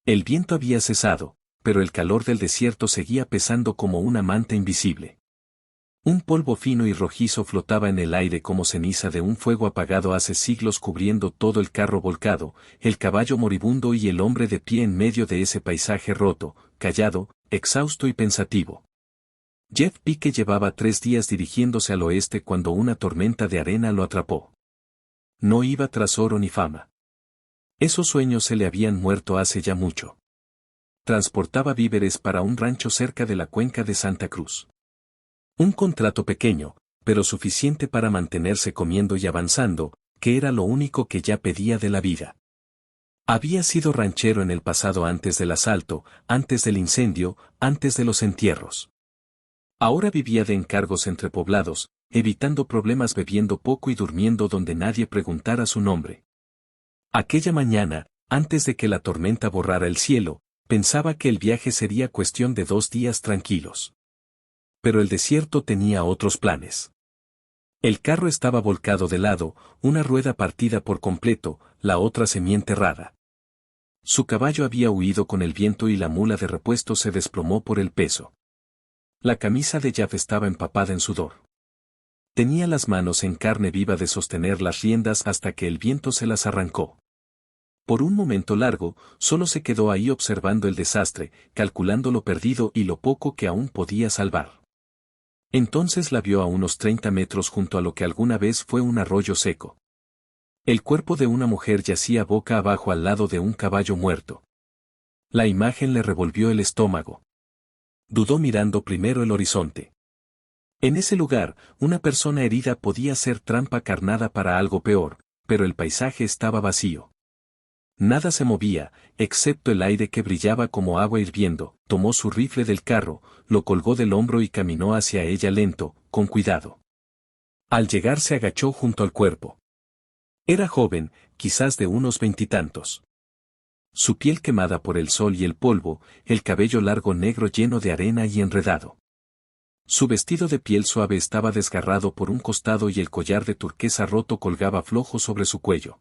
El viento había cesado, pero el calor del desierto seguía pesando como una manta invisible. Un polvo fino y rojizo flotaba en el aire como ceniza de un fuego apagado hace siglos cubriendo todo el carro volcado, el caballo moribundo y el hombre de pie en medio de ese paisaje roto, callado, exhausto y pensativo. Jeff Pique llevaba 3 días dirigiéndose al oeste cuando una tormenta de arena lo atrapó. No iba tras oro ni fama. Esos sueños se le habían muerto hace ya mucho. Transportaba víveres para un rancho cerca de la cuenca de Santa Cruz. Un contrato pequeño, pero suficiente para mantenerse comiendo y avanzando, que era lo único que ya pedía de la vida. Había sido ranchero en el pasado antes del asalto, antes del incendio, antes de los entierros. Ahora vivía de encargos entre poblados, evitando problemas bebiendo poco y durmiendo donde nadie preguntara su nombre. Aquella mañana, antes de que la tormenta borrara el cielo, pensaba que el viaje sería cuestión de 2 días tranquilos. Pero el desierto tenía otros planes. El carro estaba volcado de lado, una rueda partida por completo, la otra semienterrada. Su caballo había huido con el viento y la mula de repuesto se desplomó por el peso. La camisa de Jeff estaba empapada en sudor. Tenía las manos en carne viva de sostener las riendas hasta que el viento se las arrancó. Por un momento largo, solo se quedó ahí observando el desastre, calculando lo perdido y lo poco que aún podía salvar. Entonces la vio a unos 30 metros junto a lo que alguna vez fue un arroyo seco. El cuerpo de una mujer yacía boca abajo al lado de un caballo muerto. La imagen le revolvió el estómago. Dudó mirando primero el horizonte. En ese lugar, una persona herida podía ser trampa carnada para algo peor, pero el paisaje estaba vacío. Nada se movía, excepto el aire que brillaba como agua hirviendo. Tomó su rifle del carro, lo colgó del hombro y caminó hacia ella lento, con cuidado. Al llegar se agachó junto al cuerpo. Era joven, quizás de unos 20 y tantos. Su piel quemada por el sol y el polvo, el cabello largo negro lleno de arena y enredado. Su vestido de piel suave estaba desgarrado por un costado y el collar de turquesa roto colgaba flojo sobre su cuello.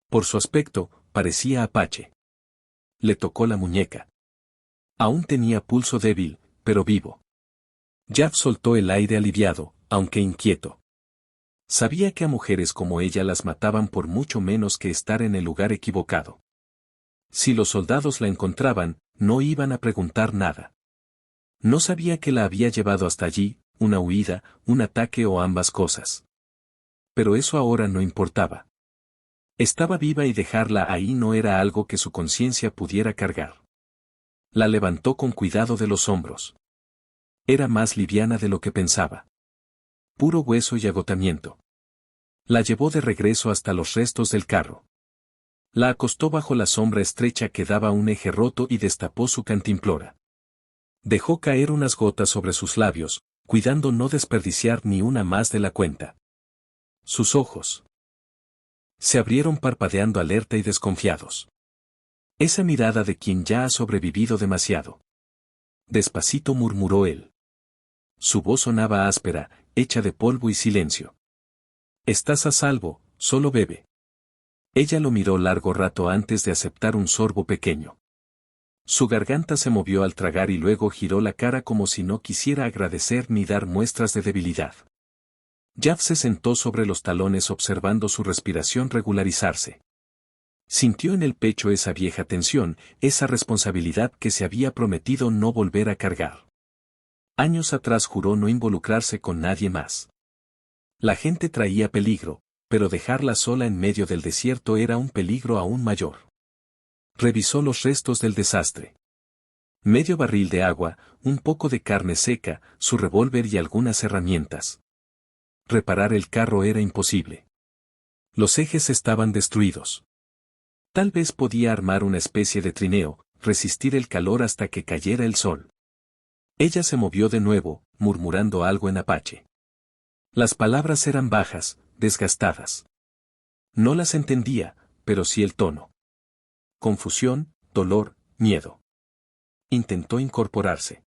Por su aspecto, parecía apache. Le tocó la muñeca. Aún tenía pulso débil, pero vivo. Jeff soltó el aire aliviado, aunque inquieto. Sabía que a mujeres como ella las mataban por mucho menos que estar en el lugar equivocado. Si los soldados la encontraban, no iban a preguntar nada. No sabía que la había llevado hasta allí, una huida, un ataque o ambas cosas. Pero eso ahora no importaba. Estaba viva y dejarla ahí no era algo que su conciencia pudiera cargar. La levantó con cuidado de los hombros. Era más liviana de lo que pensaba. Puro hueso y agotamiento. La llevó de regreso hasta los restos del carro. La acostó bajo la sombra estrecha que daba un eje roto y destapó su cantimplora. Dejó caer unas gotas sobre sus labios, cuidando no desperdiciar ni una más de la cuenta. Sus ojos se abrieron parpadeando alerta y desconfiados. Esa mirada de quien ya ha sobrevivido demasiado. Despacito murmuró él. Su voz sonaba áspera, hecha de polvo y silencio. Estás a salvo, solo bebe. Ella lo miró largo rato antes de aceptar un sorbo pequeño. Su garganta se movió al tragar y luego giró la cara como si no quisiera agradecer ni dar muestras de debilidad. Jeff se sentó sobre los talones observando su respiración regularizarse. Sintió en el pecho esa vieja tensión, esa responsabilidad que se había prometido no volver a cargar. Años atrás juró no involucrarse con nadie más. La gente traía peligro, pero dejarla sola en medio del desierto era un peligro aún mayor. Revisó los restos del desastre. Medio barril de agua, un poco de carne seca, su revólver y algunas herramientas. Reparar el carro era imposible. Los ejes estaban destruidos. Tal vez podía armar una especie de trineo, resistir el calor hasta que cayera el sol. Ella se movió de nuevo, murmurando algo en apache. Las palabras eran bajas, desgastadas. No las entendía, pero sí el tono. Confusión, dolor, miedo. Intentó incorporarse.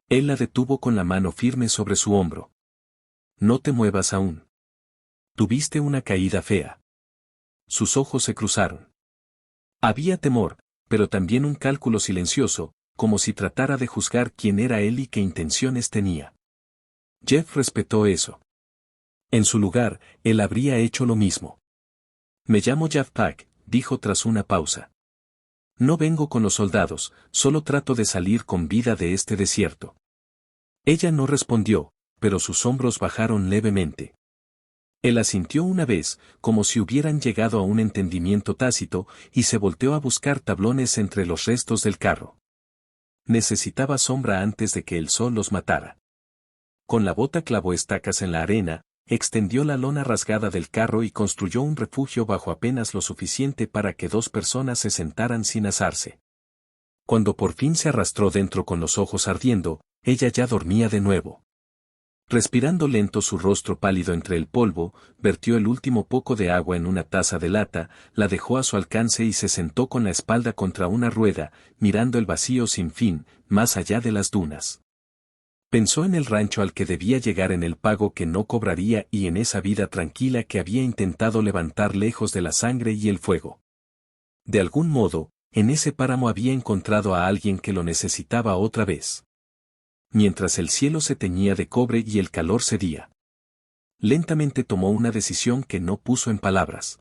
Él la detuvo con la mano firme sobre su hombro. No te muevas aún. Tuviste una caída fea. Sus ojos se cruzaron. Había temor, pero también un cálculo silencioso, como si tratara de juzgar quién era él y qué intenciones tenía. Jeff respetó eso. En su lugar, él habría hecho lo mismo. Me llamo Jeff Pack, dijo tras una pausa. No vengo con los soldados, solo trato de salir con vida de este desierto. Ella no respondió, pero sus hombros bajaron levemente. Él asintió una vez, como si hubieran llegado a un entendimiento tácito, y se volteó a buscar tablones entre los restos del carro. Necesitaba sombra antes de que el sol los matara. Con la bota clavó estacas en la arena, extendió la lona rasgada del carro y construyó un refugio bajo apenas lo suficiente para que 2 personas se sentaran sin asarse. Cuando por fin se arrastró dentro con los ojos ardiendo, ella ya dormía de nuevo. Respirando lento su rostro pálido entre el polvo, vertió el último poco de agua en una taza de lata, la dejó a su alcance y se sentó con la espalda contra una rueda, mirando el vacío sin fin, más allá de las dunas. Pensó en el rancho al que debía llegar, en el pago que no cobraría y en esa vida tranquila que había intentado levantar lejos de la sangre y el fuego. De algún modo, en ese páramo había encontrado a alguien que lo necesitaba otra vez. Mientras el cielo se teñía de cobre y el calor cedía. Lentamente tomó una decisión que no puso en palabras.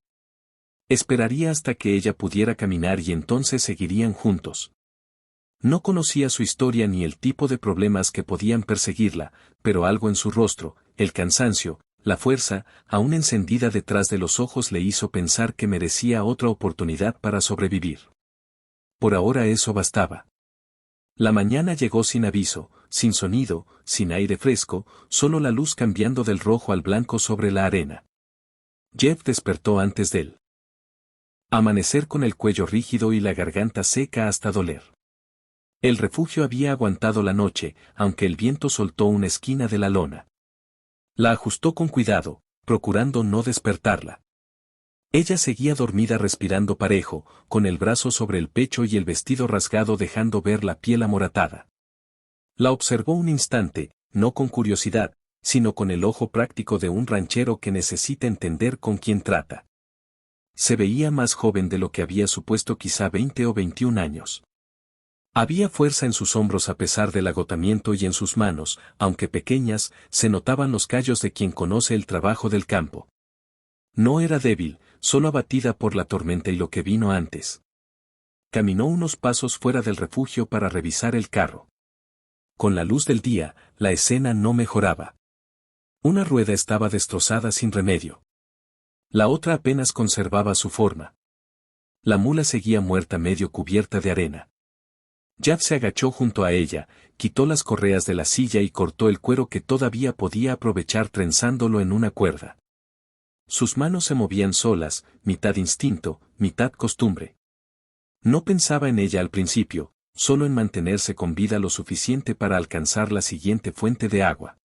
Esperaría hasta que ella pudiera caminar y entonces seguirían juntos. No conocía su historia ni el tipo de problemas que podían perseguirla, pero algo en su rostro, el cansancio, la fuerza, aún encendida detrás de los ojos, le hizo pensar que merecía otra oportunidad para sobrevivir. Por ahora eso bastaba. La mañana llegó sin aviso, sin sonido, sin aire fresco, solo la luz cambiando del rojo al blanco sobre la arena. Jeff despertó antes de él. Amanecer con el cuello rígido y la garganta seca hasta doler. El refugio había aguantado la noche, aunque el viento soltó una esquina de la lona. La ajustó con cuidado, procurando no despertarla. Ella seguía dormida, respirando parejo, con el brazo sobre el pecho y el vestido rasgado dejando ver la piel amoratada. La observó un instante, no con curiosidad, sino con el ojo práctico de un ranchero que necesita entender con quién trata. Se veía más joven de lo que había supuesto, quizá 20 o 21 años. Había fuerza en sus hombros a pesar del agotamiento y en sus manos, aunque pequeñas, se notaban los callos de quien conoce el trabajo del campo. No era débil, solo abatida por la tormenta y lo que vino antes. Caminó unos pasos fuera del refugio para revisar el carro. Con la luz del día, la escena no mejoraba. Una rueda estaba destrozada sin remedio. La otra apenas conservaba su forma. La mula seguía muerta, medio cubierta de arena. Jeff se agachó junto a ella, quitó las correas de la silla y cortó el cuero que todavía podía aprovechar trenzándolo en una cuerda. Sus manos se movían solas, mitad instinto, mitad costumbre. No pensaba en ella al principio, solo en mantenerse con vida lo suficiente para alcanzar la siguiente fuente de agua.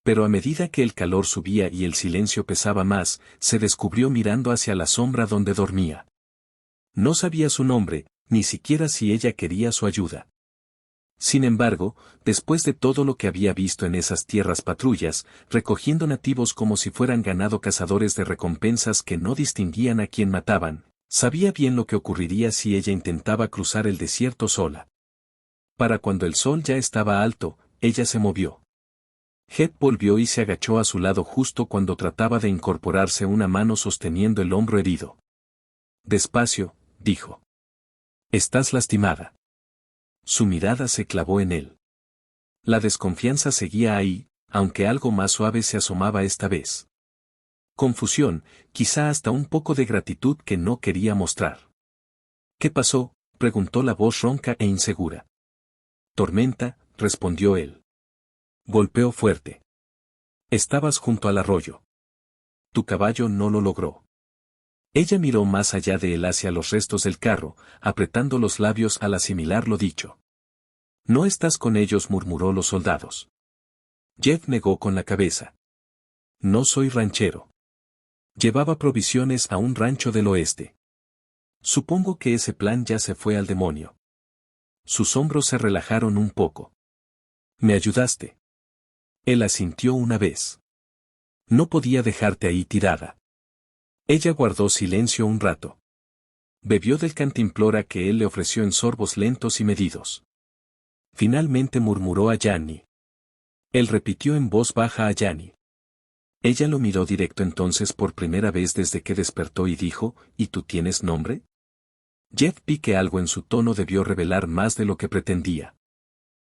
Pero a medida que el calor subía y el silencio pesaba más, se descubrió mirando hacia la sombra donde dormía. No sabía su nombre, ni siquiera si ella quería su ayuda. Sin embargo, después de todo lo que había visto en esas tierras, patrullas, recogiendo nativos como si fueran ganado, cazadores de recompensas que no distinguían a quién mataban, sabía bien lo que ocurriría si ella intentaba cruzar el desierto sola. Para cuando el sol ya estaba alto, ella se movió. Jeff volvió y se agachó a su lado justo cuando trataba de incorporarse, una mano sosteniendo el hombro herido. Despacio, dijo. ¿Estás lastimada? Su mirada se clavó en él. La desconfianza seguía ahí, aunque algo más suave se asomaba esta vez. Confusión, quizá hasta un poco de gratitud que no quería mostrar. ¿Qué pasó?, preguntó la voz ronca e insegura. Tormenta, respondió él. Golpeó fuerte. Estabas junto al arroyo. Tu caballo no lo logró. Ella miró más allá de él hacia los restos del carro, apretando los labios al asimilar lo dicho. No estás con ellos, murmuró los soldados. Jeff negó con la cabeza. No soy ranchero. Llevaba provisiones a un rancho del oeste. Supongo que ese plan ya se fue al demonio. Sus hombros se relajaron un poco. ¿Me ayudaste? Él asintió una vez. No podía dejarte ahí tirada. Ella guardó silencio un rato. Bebió del cantimplora que él le ofreció en sorbos lentos y medidos. Finalmente murmuró a Yanni. Él repitió en voz baja a Yanni. Ella lo miró directo entonces por primera vez desde que despertó y dijo, ¿y tú tienes nombre? Jeff vi que algo en su tono debió revelar más de lo que pretendía.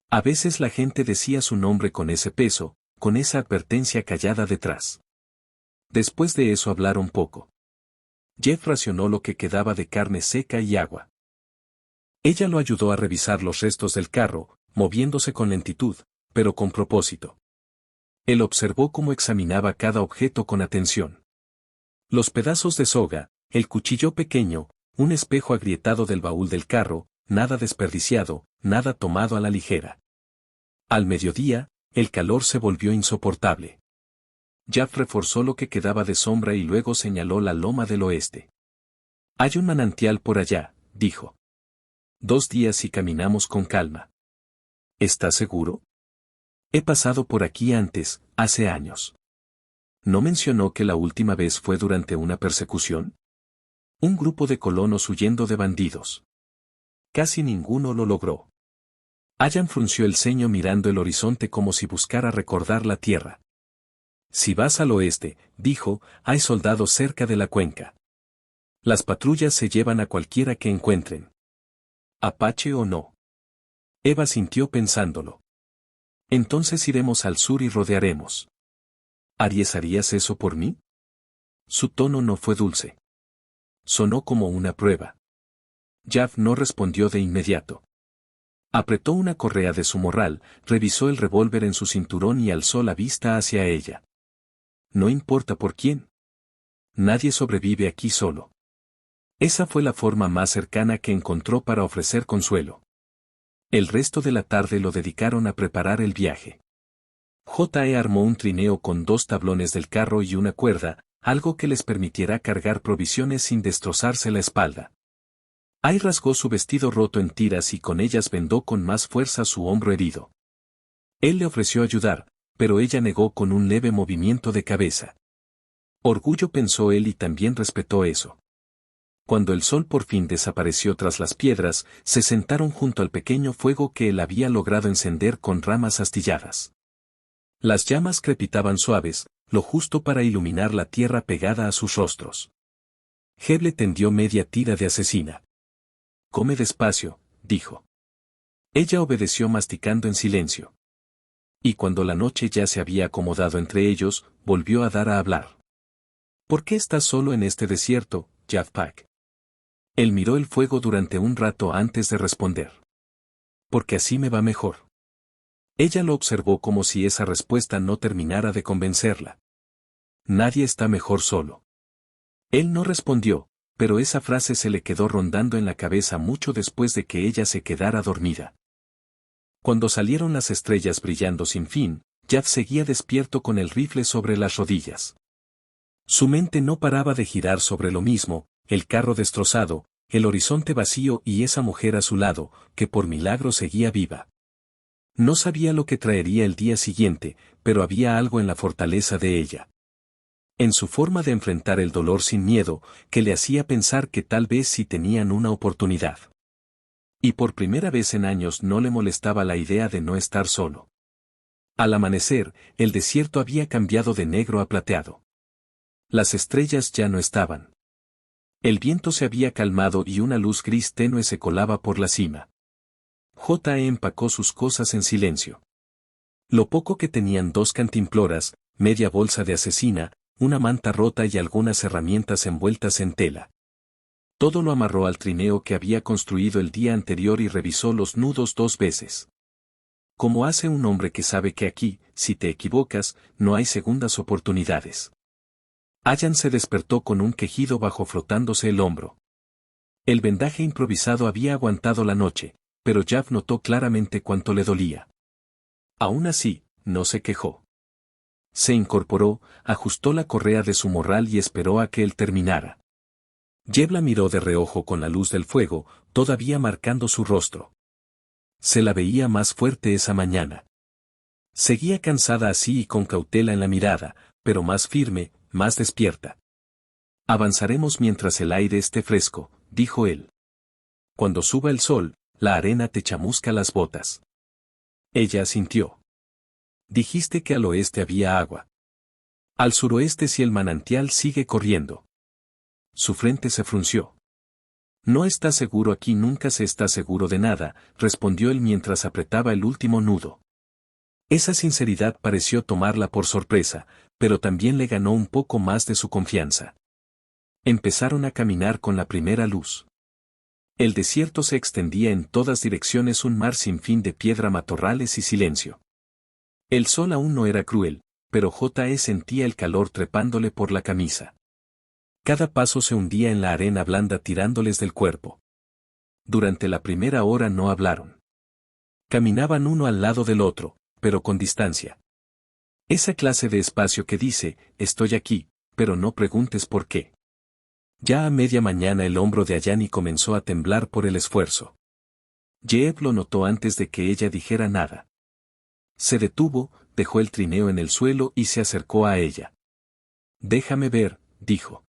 A veces la gente decía su nombre con ese peso, con esa advertencia callada detrás. Después de eso hablaron poco. Jeff racionó lo que quedaba de carne seca y agua. Ella lo ayudó a revisar los restos del carro, moviéndose con lentitud, pero con propósito. Él observó cómo examinaba cada objeto con atención. Los pedazos de soga, el cuchillo pequeño, un espejo agrietado del baúl del carro, nada desperdiciado, nada tomado a la ligera. Al mediodía, el calor se volvió insoportable. Jeff reforzó lo que quedaba de sombra y luego señaló la loma del oeste. Hay un manantial por allá, dijo. 2 días y caminamos con calma. ¿Estás seguro? He pasado por aquí antes, hace años. ¿No mencionó que la última vez fue durante una persecución? Un grupo de colonos huyendo de bandidos. Casi ninguno lo logró. Allan frunció el ceño mirando el horizonte como si buscara recordar la tierra. Si vas al oeste, dijo, hay soldados cerca de la cuenca. Las patrullas se llevan a cualquiera que encuentren. Apache o no. Eva sintió pensándolo. Entonces iremos al sur y rodearemos. ¿Harías eso por mí? Su tono no fue dulce. Sonó como una prueba. Jeff no respondió de inmediato. Apretó una correa de su morral, revisó el revólver en su cinturón y alzó la vista hacia ella. No importa por quién. Nadie sobrevive aquí solo. Esa fue la forma más cercana que encontró para ofrecer consuelo. El resto de la tarde lo dedicaron a preparar el viaje. J.E. armó un trineo con 2 tablones del carro y una cuerda, algo que les permitiera cargar provisiones sin destrozarse la espalda. Ai rasgó su vestido roto en tiras y con ellas vendó con más fuerza su hombro herido. Él le ofreció ayudar, pero ella negó con un leve movimiento de cabeza. Orgullo, pensó él, y también respetó eso. Cuando el sol por fin desapareció tras las piedras, se sentaron junto al pequeño fuego que él había logrado encender con ramas astilladas. Las llamas crepitaban suaves, lo justo para iluminar la tierra pegada a sus rostros. Jeb le tendió media tira de asesina. Come despacio, dijo. Ella obedeció masticando en silencio. Y cuando la noche ya se había acomodado entre ellos, volvió a dar a hablar. ¿Por qué estás solo en este desierto, Jack? Él miró el fuego durante un rato antes de responder. Porque así me va mejor. Ella lo observó como si esa respuesta no terminara de convencerla. Nadie está mejor solo. Él no respondió, pero esa frase se le quedó rondando en la cabeza mucho después de que ella se quedara dormida. Cuando salieron las estrellas brillando sin fin, Jeff seguía despierto con el rifle sobre las rodillas. Su mente no paraba de girar sobre lo mismo, el carro destrozado, el horizonte vacío y esa mujer a su lado, que por milagro seguía viva. No sabía lo que traería el día siguiente, pero había algo en la fortaleza de ella. En su forma de enfrentar el dolor sin miedo, que le hacía pensar que tal vez sí tenían una oportunidad. Y por primera vez en años no le molestaba la idea de no estar solo. Al amanecer, el desierto había cambiado de negro a plateado. Las estrellas ya no estaban. El viento se había calmado y una luz gris tenue se colaba por la cima. J.E. empacó sus cosas en silencio. Lo poco que tenían: 2 cantimploras, media bolsa de asesina, una manta rota y algunas herramientas envueltas en tela. Todo lo amarró al trineo que había construido el día anterior y revisó los nudos 2 veces. Como hace un hombre que sabe que aquí, si te equivocas, no hay segundas oportunidades. Allan se despertó con un quejido bajo, frotándose el hombro. El vendaje improvisado había aguantado la noche, pero Jeff notó claramente cuánto le dolía. Aún así, no se quejó. Se incorporó, ajustó la correa de su morral y esperó a que él terminara. Jeff la miró de reojo con la luz del fuego, todavía marcando su rostro. Se la veía más fuerte esa mañana. Seguía cansada así y con cautela en la mirada, pero más firme, más despierta. Avanzaremos mientras el aire esté fresco, dijo él. Cuando suba el sol, la arena te chamusca las botas. Ella asintió. Dijiste que al oeste había agua. Al suroeste si el manantial sigue corriendo. Su frente se frunció. No está seguro, aquí nunca se está seguro de nada, respondió él mientras apretaba el último nudo. Esa sinceridad pareció tomarla por sorpresa, pero también le ganó un poco más de su confianza. Empezaron a caminar con la primera luz. El desierto se extendía en todas direcciones, un mar sin fin de piedra, matorrales y silencio. El sol aún no era cruel, pero J.E. sentía el calor trepándole por la camisa. Cada paso se hundía en la arena blanda tirándoles del cuerpo. Durante la primera hora no hablaron. Caminaban uno al lado del otro, pero con distancia. Esa clase de espacio que dice, estoy aquí, pero no preguntes por qué. Ya a media mañana el hombro de Ayani comenzó a temblar por el esfuerzo. Jeev lo notó antes de que ella dijera nada. Se detuvo, dejó el trineo en el suelo y se acercó a ella. Déjame ver, dijo.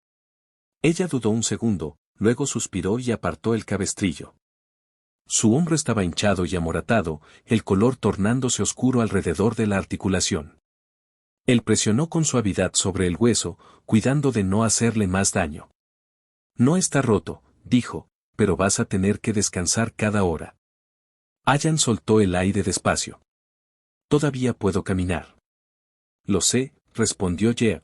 Ella dudó un segundo, luego suspiró y apartó el cabestrillo. Su hombro estaba hinchado y amoratado, el color tornándose oscuro alrededor de la articulación. Él presionó con suavidad sobre el hueso, cuidando de no hacerle más daño. No está roto, dijo, pero vas a tener que descansar cada hora. Ayan soltó el aire despacio. Todavía puedo caminar. Lo sé, respondió Jeev.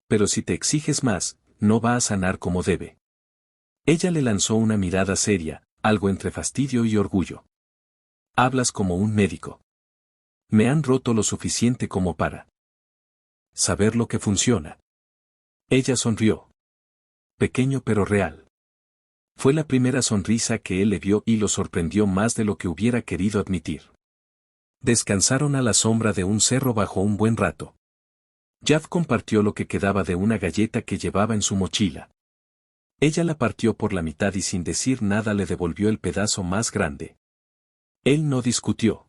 Pero si te exiges más, no va a sanar como debe. Ella le lanzó una mirada seria, algo entre fastidio y orgullo. Hablas como un médico. Me han roto lo suficiente como para saber lo que funciona. Ella sonrió. Pequeño pero real. Fue la primera sonrisa que él le vio y lo sorprendió más de lo que hubiera querido admitir. Descansaron a la sombra de un cerro bajo un buen rato. Jav compartió lo que quedaba de una galleta que llevaba en su mochila. Ella la partió por la mitad y sin decir nada le devolvió el pedazo más grande. Él no discutió.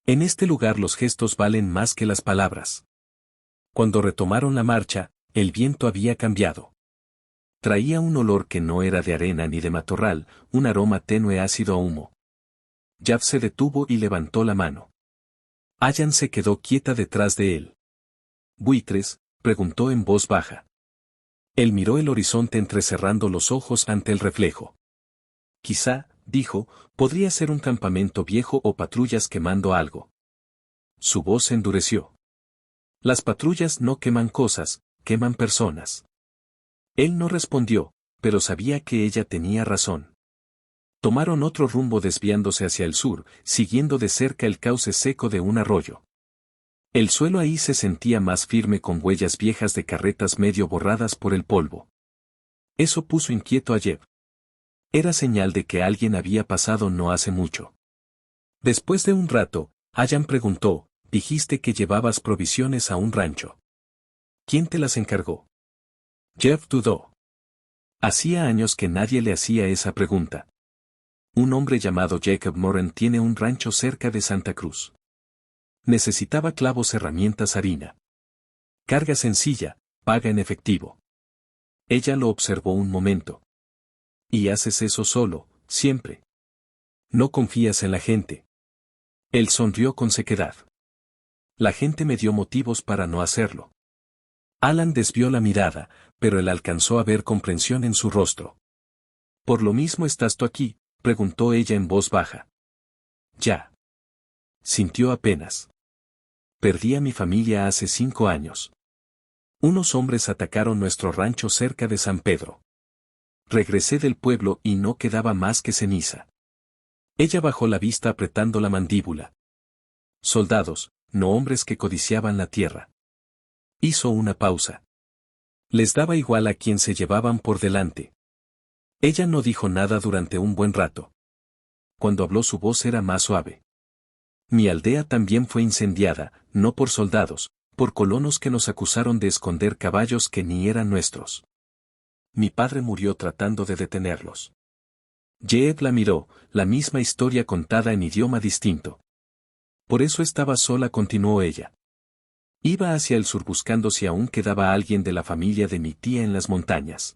En este lugar los gestos valen más que las palabras. Cuando retomaron la marcha, el viento había cambiado. Traía un olor que no era de arena ni de matorral, un aroma tenue ácido a humo. Jav se detuvo y levantó la mano. Ayan se quedó quieta detrás de él. ¿Buitres?, preguntó en voz baja. Él miró el horizonte entrecerrando los ojos ante el reflejo. Quizá, dijo, podría ser un campamento viejo o patrullas quemando algo. Su voz se endureció. Las patrullas no queman cosas, queman personas. Él no respondió, pero sabía que ella tenía razón. Tomaron otro rumbo desviándose hacia el sur, siguiendo de cerca el cauce seco de un arroyo. El suelo ahí se sentía más firme con huellas viejas de carretas medio borradas por el polvo. Eso puso inquieto a Jeev. Era señal de que alguien había pasado no hace mucho. Después de un rato, Ayan preguntó, dijiste que llevabas provisiones a un rancho. ¿Quién te las encargó? Jeev dudó. Hacía años que nadie le hacía esa pregunta. Un hombre llamado Jacob Moran tiene un rancho cerca de Santa Cruz. Necesitaba clavos, herramientas, harina. Carga sencilla, paga en efectivo. Ella lo observó un momento. ¿Y haces eso solo, siempre? ¿No confías en la gente? Él sonrió con sequedad. La gente me dio motivos para no hacerlo. Alan desvió la mirada, pero él alcanzó a ver comprensión en su rostro. ¿Por lo mismo estás tú aquí?, preguntó ella en voz baja. Ya. Sintió apenas. Perdí a mi familia hace 5 años. Unos hombres atacaron nuestro rancho cerca de San Pedro. Regresé del pueblo y no quedaba más que ceniza. Ella bajó la vista apretando la mandíbula. Soldados, no hombres que codiciaban la tierra. Hizo una pausa. Les daba igual a quien se llevaban por delante. Ella no dijo nada durante un buen rato. Cuando habló su voz era más suave. Mi aldea también fue incendiada, no por soldados, por colonos que nos acusaron de esconder caballos que ni eran nuestros. Mi padre murió tratando de detenerlos. Jeev la miró, la misma historia contada en idioma distinto. Por eso estaba sola, continuó ella. Iba hacia el sur buscando si aún quedaba alguien de la familia de mi tía en las montañas.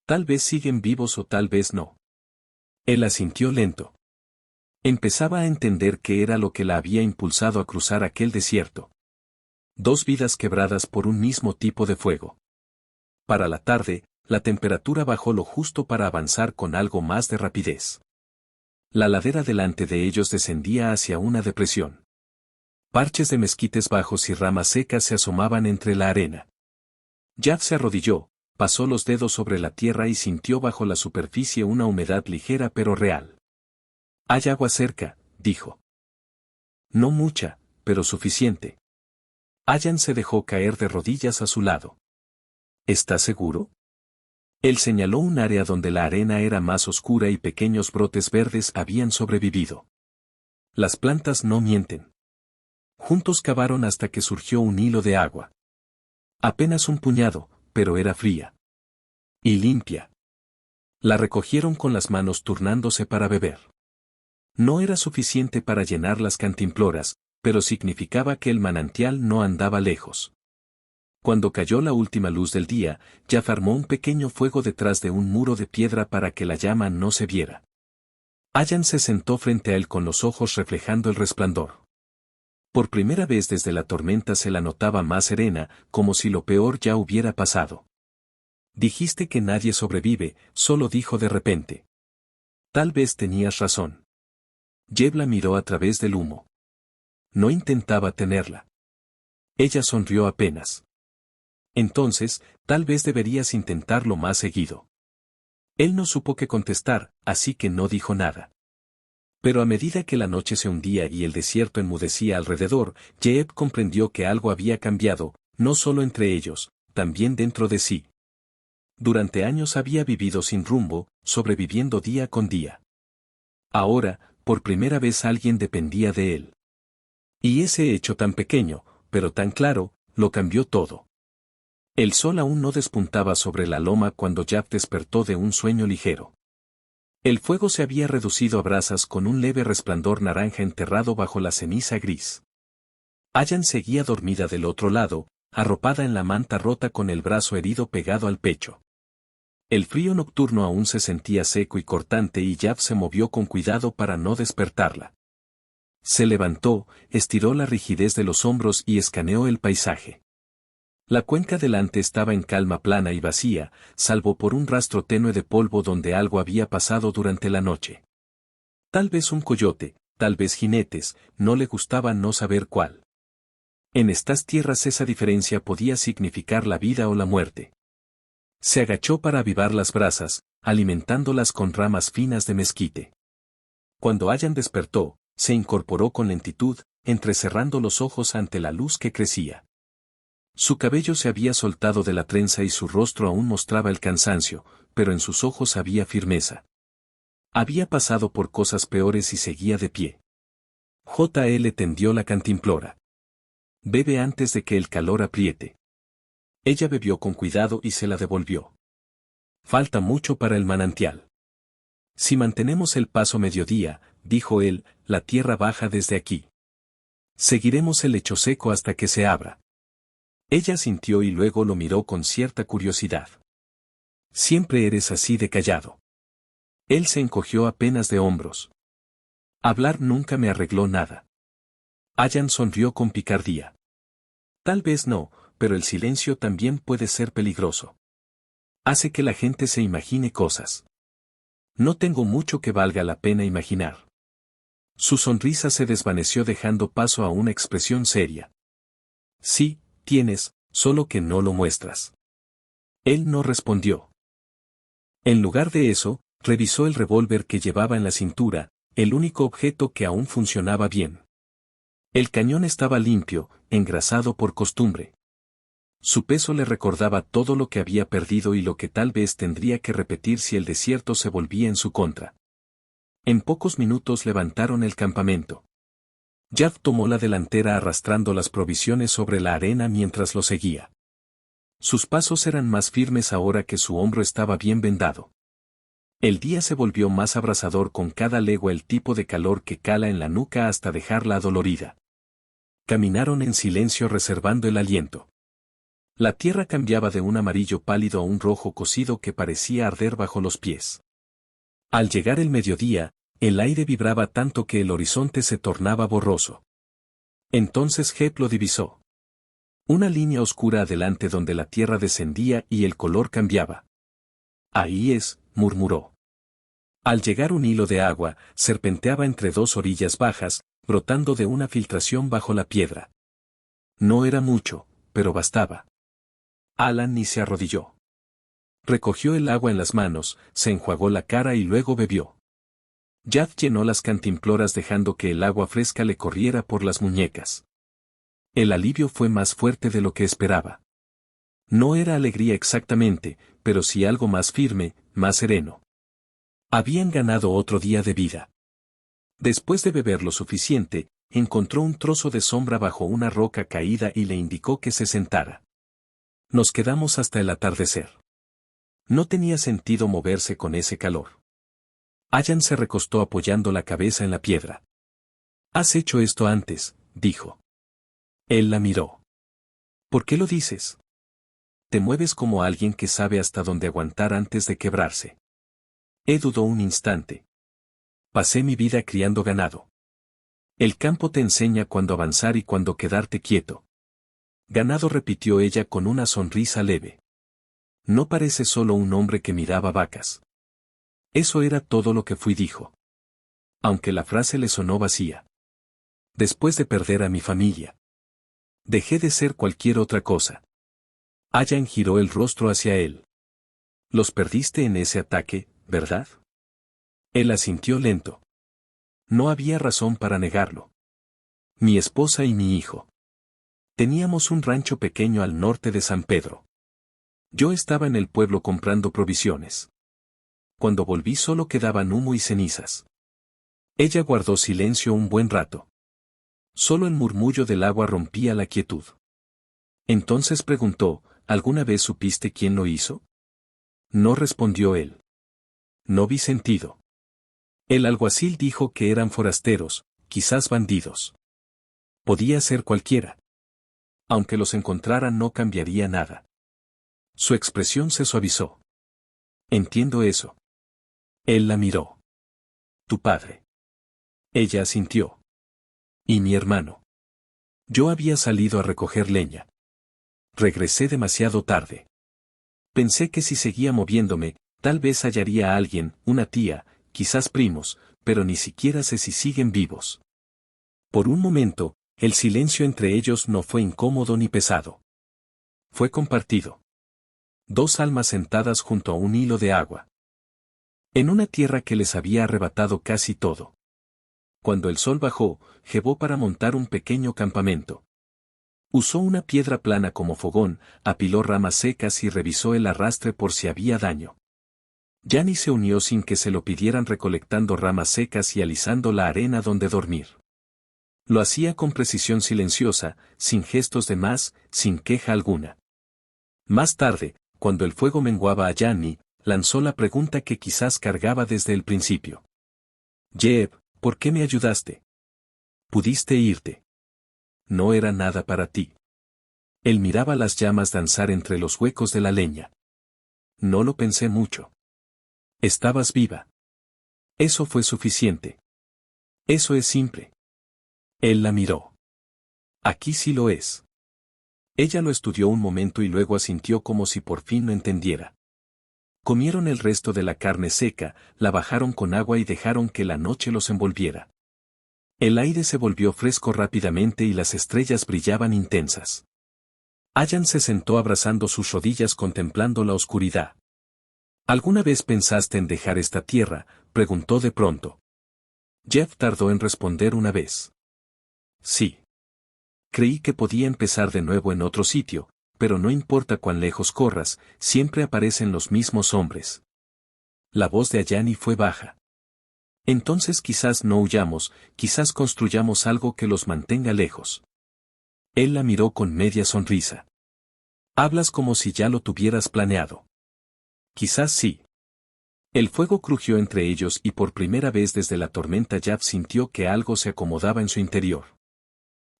Tal vez siguen vivos o tal vez no. Él asintió lento. Empezaba a entender qué era lo que la había impulsado a cruzar aquel desierto. 2 vidas quebradas por un mismo tipo de fuego. Para la tarde, la temperatura bajó lo justo para avanzar con algo más de rapidez. La ladera delante de ellos descendía hacia una depresión. Parches de mezquites bajos y ramas secas se asomaban entre la arena. Jav se arrodilló, pasó los dedos sobre la tierra y sintió bajo la superficie una humedad ligera pero real. «Hay agua cerca», dijo. «No mucha, pero suficiente». Allan se dejó caer de rodillas a su lado. «¿Estás seguro?». Él señaló un área donde la arena era más oscura y pequeños brotes verdes habían sobrevivido. Las plantas no mienten. Juntos cavaron hasta que surgió un hilo de agua. Apenas un puñado, pero era fría. Y limpia. La recogieron con las manos turnándose para beber. No era suficiente para llenar las cantimploras, pero significaba que el manantial no andaba lejos. Cuando cayó la última luz del día, Jav armó un pequeño fuego detrás de un muro de piedra para que la llama no se viera. Allan se sentó frente a él con los ojos reflejando el resplandor. Por primera vez desde la tormenta se la notaba más serena, como si lo peor ya hubiera pasado. «Dijiste que nadie sobrevive», solo dijo de repente. «Tal vez tenías razón». Jeb la miró a través del humo. No intentaba tenerla. Ella sonrió apenas. «Entonces, tal vez deberías intentarlo más seguido». Él no supo qué contestar, así que no dijo nada. Pero a medida que la noche se hundía y el desierto enmudecía alrededor, Jeb comprendió que algo había cambiado, no solo entre ellos, también dentro de sí. Durante años había vivido sin rumbo, sobreviviendo día con día. Ahora, por primera vez alguien dependía de él. Y ese hecho tan pequeño, pero tan claro, lo cambió todo. El sol aún no despuntaba sobre la loma cuando Jav despertó de un sueño ligero. El fuego se había reducido a brasas con un leve resplandor naranja enterrado bajo la ceniza gris. Allan seguía dormida del otro lado, arropada en la manta rota con el brazo herido pegado al pecho. El frío nocturno aún se sentía seco y cortante y Jav se movió con cuidado para no despertarla. Se levantó, estiró la rigidez de los hombros y escaneó el paisaje. La cuenca delante estaba en calma plana y vacía, salvo por un rastro tenue de polvo donde algo había pasado durante la noche. Tal vez un coyote, tal vez jinetes, no le gustaba no saber cuál. En estas tierras esa diferencia podía significar la vida o la muerte. Se agachó para avivar las brasas, alimentándolas con ramas finas de mezquite. Cuando Allan despertó, se incorporó con lentitud, entrecerrando los ojos ante la luz que crecía. Su cabello se había soltado de la trenza y su rostro aún mostraba el cansancio, pero en sus ojos había firmeza. Había pasado por cosas peores y seguía de pie. JL tendió la cantimplora. «Bebe antes de que el calor apriete». Ella bebió con cuidado y se la devolvió. «Falta mucho para el manantial». «Si mantenemos el paso mediodía», dijo él, «la tierra baja desde aquí. Seguiremos el lecho seco hasta que se abra». Ella sintió y luego lo miró con cierta curiosidad. «Siempre eres así de callado». Él se encogió apenas de hombros. «Hablar nunca me arregló nada». Allan sonrió con picardía. «Tal vez no, pero el silencio también puede ser peligroso. Hace que la gente se imagine cosas. No tengo mucho que valga la pena imaginar». Su sonrisa se desvaneció dejando paso a una expresión seria. «Sí, tienes, solo que no lo muestras». Él no respondió. En lugar de eso, revisó el revólver que llevaba en la cintura, el único objeto que aún funcionaba bien. El cañón estaba limpio, engrasado por costumbre. Su peso le recordaba todo lo que había perdido y lo que tal vez tendría que repetir si el desierto se volvía en su contra. En pocos minutos levantaron el campamento. Jav tomó la delantera arrastrando las provisiones sobre la arena mientras lo seguía. Sus pasos eran más firmes ahora que su hombro estaba bien vendado. El día se volvió más abrasador con cada legua, el tipo de calor que cala en la nuca hasta dejarla adolorida. Caminaron en silencio reservando el aliento. La tierra cambiaba de un amarillo pálido a un rojo cocido que parecía arder bajo los pies. Al llegar el mediodía, el aire vibraba tanto que el horizonte se tornaba borroso. Entonces Jeb lo divisó. Una línea oscura adelante donde la tierra descendía y el color cambiaba. Ahí es, murmuró. Al llegar un hilo de agua, serpenteaba entre dos orillas bajas, brotando de una filtración bajo la piedra. No era mucho, pero bastaba. Alan ni se arrodilló. Recogió el agua en las manos, se enjuagó la cara y luego bebió. Jad llenó las cantimploras dejando que el agua fresca le corriera por las muñecas. El alivio fue más fuerte de lo que esperaba. No era alegría exactamente, pero sí algo más firme, más sereno. Habían ganado otro día de vida. Después de beber lo suficiente, encontró un trozo de sombra bajo una roca caída y le indicó que se sentara. Nos quedamos hasta el atardecer. No tenía sentido moverse con ese calor. Allan se recostó apoyando la cabeza en la piedra. «¿Has hecho esto antes?», dijo. Él la miró. «¿Por qué lo dices? Te mueves como alguien que sabe hasta dónde aguantar antes de quebrarse». Dudó un instante. «Pasé mi vida criando ganado. El campo te enseña cuándo avanzar y cuándo quedarte quieto». «Ganado», repitió ella con una sonrisa leve. «No parece solo un hombre que miraba vacas». Eso era todo lo que fui, dijo. Aunque la frase le sonó vacía. Después de perder a mi familia, dejé de ser cualquier otra cosa. Allan giró el rostro hacia él. Los perdiste en ese ataque, ¿verdad? Él asintió lento. No había razón para negarlo. Mi esposa y mi hijo. Teníamos un rancho pequeño al norte de San Pedro. Yo estaba en el pueblo comprando provisiones. Cuando volví solo quedaban humo y cenizas. Ella guardó silencio un buen rato. Solo el murmullo del agua rompía la quietud. Entonces preguntó, ¿alguna vez supiste quién lo hizo? No, respondió él. No vi sentido. El alguacil dijo que eran forasteros, quizás bandidos. Podía ser cualquiera. Aunque los encontraran no cambiaría nada. Su expresión se suavizó. Entiendo eso. Él la miró. Tu padre. Ella asintió. Y mi hermano. Yo había salido a recoger leña. Regresé demasiado tarde. Pensé que si seguía moviéndome, tal vez hallaría a alguien, una tía, quizás primos, pero ni siquiera sé si siguen vivos. Por un momento, el silencio entre ellos no fue incómodo ni pesado. Fue compartido. Dos almas sentadas junto a un hilo de agua. En una tierra que les había arrebatado casi todo. Cuando el sol bajó, jevó para montar un pequeño campamento. Usó una piedra plana como fogón, apiló ramas secas y revisó el arrastre por si había daño. Yanni se unió sin que se lo pidieran, recolectando ramas secas y alisando la arena donde dormir. Lo hacía con precisión silenciosa, sin gestos de más, sin queja alguna. Más tarde, cuando el fuego menguaba a Yanni, lanzó la pregunta que quizás cargaba desde el principio. Jeb, ¿por qué me ayudaste? Pudiste irte. No era nada para ti. Él miraba las llamas danzar entre los huecos de la leña. No lo pensé mucho. Estabas viva. Eso fue suficiente. Eso es simple. Él la miró. Aquí sí lo es. Ella lo estudió un momento y luego asintió como si por fin lo entendiera. Comieron el resto de la carne seca, la bajaron con agua y dejaron que la noche los envolviera. El aire se volvió fresco rápidamente y las estrellas brillaban intensas. Allan se sentó abrazando sus rodillas contemplando la oscuridad. ¿Alguna vez pensaste en dejar esta tierra?, preguntó de pronto. Jeff tardó en responder una vez. Sí. Creí que podía empezar de nuevo en otro sitio, pero no importa cuán lejos corras, siempre aparecen los mismos hombres. La voz de Allan fue baja. Entonces quizás no huyamos, quizás construyamos algo que los mantenga lejos. Él la miró con media sonrisa. Hablas como si ya lo tuvieras planeado. Quizás sí. El fuego crujió entre ellos y por primera vez desde la tormenta Jav sintió que algo se acomodaba en su interior.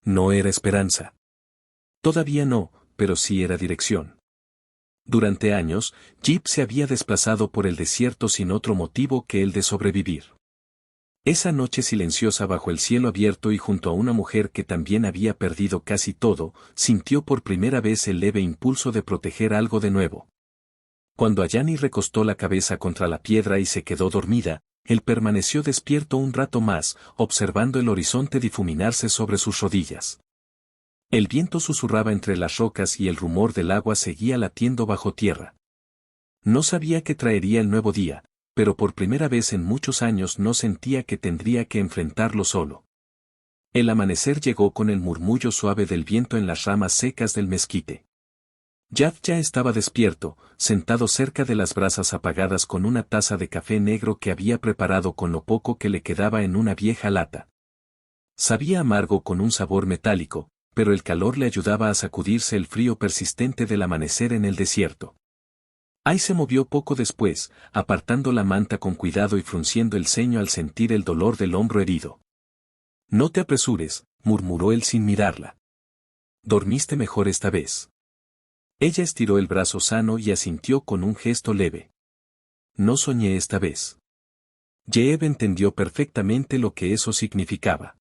No era esperanza. Todavía no, pero sí era dirección. Durante años, Jeep se había desplazado por el desierto sin otro motivo que el de sobrevivir. Esa noche silenciosa bajo el cielo abierto y junto a una mujer que también había perdido casi todo, sintió por primera vez el leve impulso de proteger algo de nuevo. Cuando Ayani recostó la cabeza contra la piedra y se quedó dormida, él permaneció despierto un rato más, observando el horizonte difuminarse sobre sus rodillas. El viento susurraba entre las rocas y el rumor del agua seguía latiendo bajo tierra. No sabía qué traería el nuevo día, pero por primera vez en muchos años no sentía que tendría que enfrentarlo solo. El amanecer llegó con el murmullo suave del viento en las ramas secas del mezquite. Jaf ya estaba despierto, sentado cerca de las brasas apagadas con una taza de café negro que había preparado con lo poco que le quedaba en una vieja lata. Sabía amargo con un sabor metálico, pero el calor le ayudaba a sacudirse el frío persistente del amanecer en el desierto. Ai se movió poco después, apartando la manta con cuidado y frunciendo el ceño al sentir el dolor del hombro herido. «No te apresures», murmuró él sin mirarla. «Dormiste mejor esta vez». Ella estiró el brazo sano y asintió con un gesto leve. «No soñé esta vez». Yeev entendió perfectamente lo que eso significaba.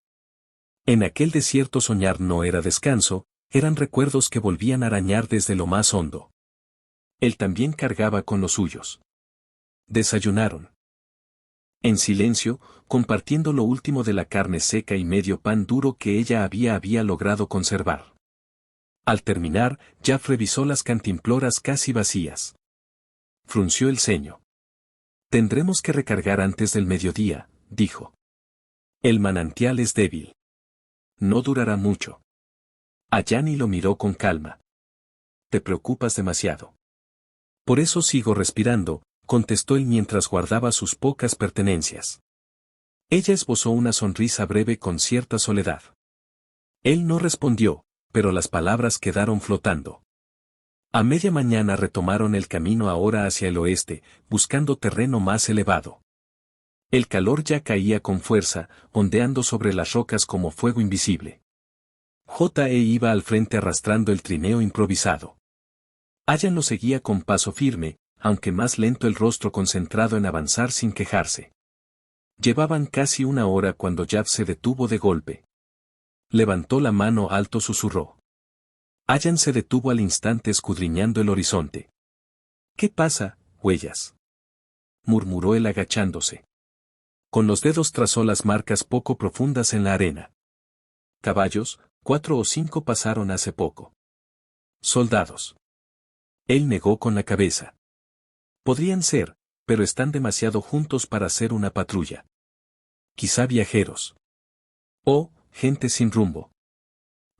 En aquel desierto soñar no era descanso, eran recuerdos que volvían a arañar desde lo más hondo. Él también cargaba con los suyos. Desayunaron. En silencio, compartiendo lo último de la carne seca y medio pan duro que ella había logrado conservar. Al terminar, Jaf revisó las cantimploras casi vacías. Frunció el ceño. «Tendremos que recargar antes del mediodía», dijo. «El manantial es débil. No durará mucho». Ayani lo miró con calma. «Te preocupas demasiado». «Por eso sigo respirando», contestó él mientras guardaba sus pocas pertenencias. Ella esbozó una sonrisa breve con cierta soledad. Él no respondió, pero las palabras quedaron flotando. A media mañana retomaron el camino ahora hacia el oeste, buscando terreno más elevado. El calor ya caía con fuerza, ondeando sobre las rocas como fuego invisible. J.E. iba al frente arrastrando el trineo improvisado. Ayan lo seguía con paso firme, aunque más lento, el rostro concentrado en avanzar sin quejarse. Llevaban casi una hora cuando Jaf se detuvo de golpe. Levantó la mano alto, susurró. Ayan se detuvo al instante escudriñando el horizonte. «¿Qué pasa, huellas?», murmuró él agachándose. Con los dedos trazó las marcas poco profundas en la arena. «Caballos, 4 o 5 pasaron hace poco». «Soldados». Él negó con la cabeza. «Podrían ser, pero están demasiado juntos para ser una patrulla. Quizá viajeros. O gente sin rumbo».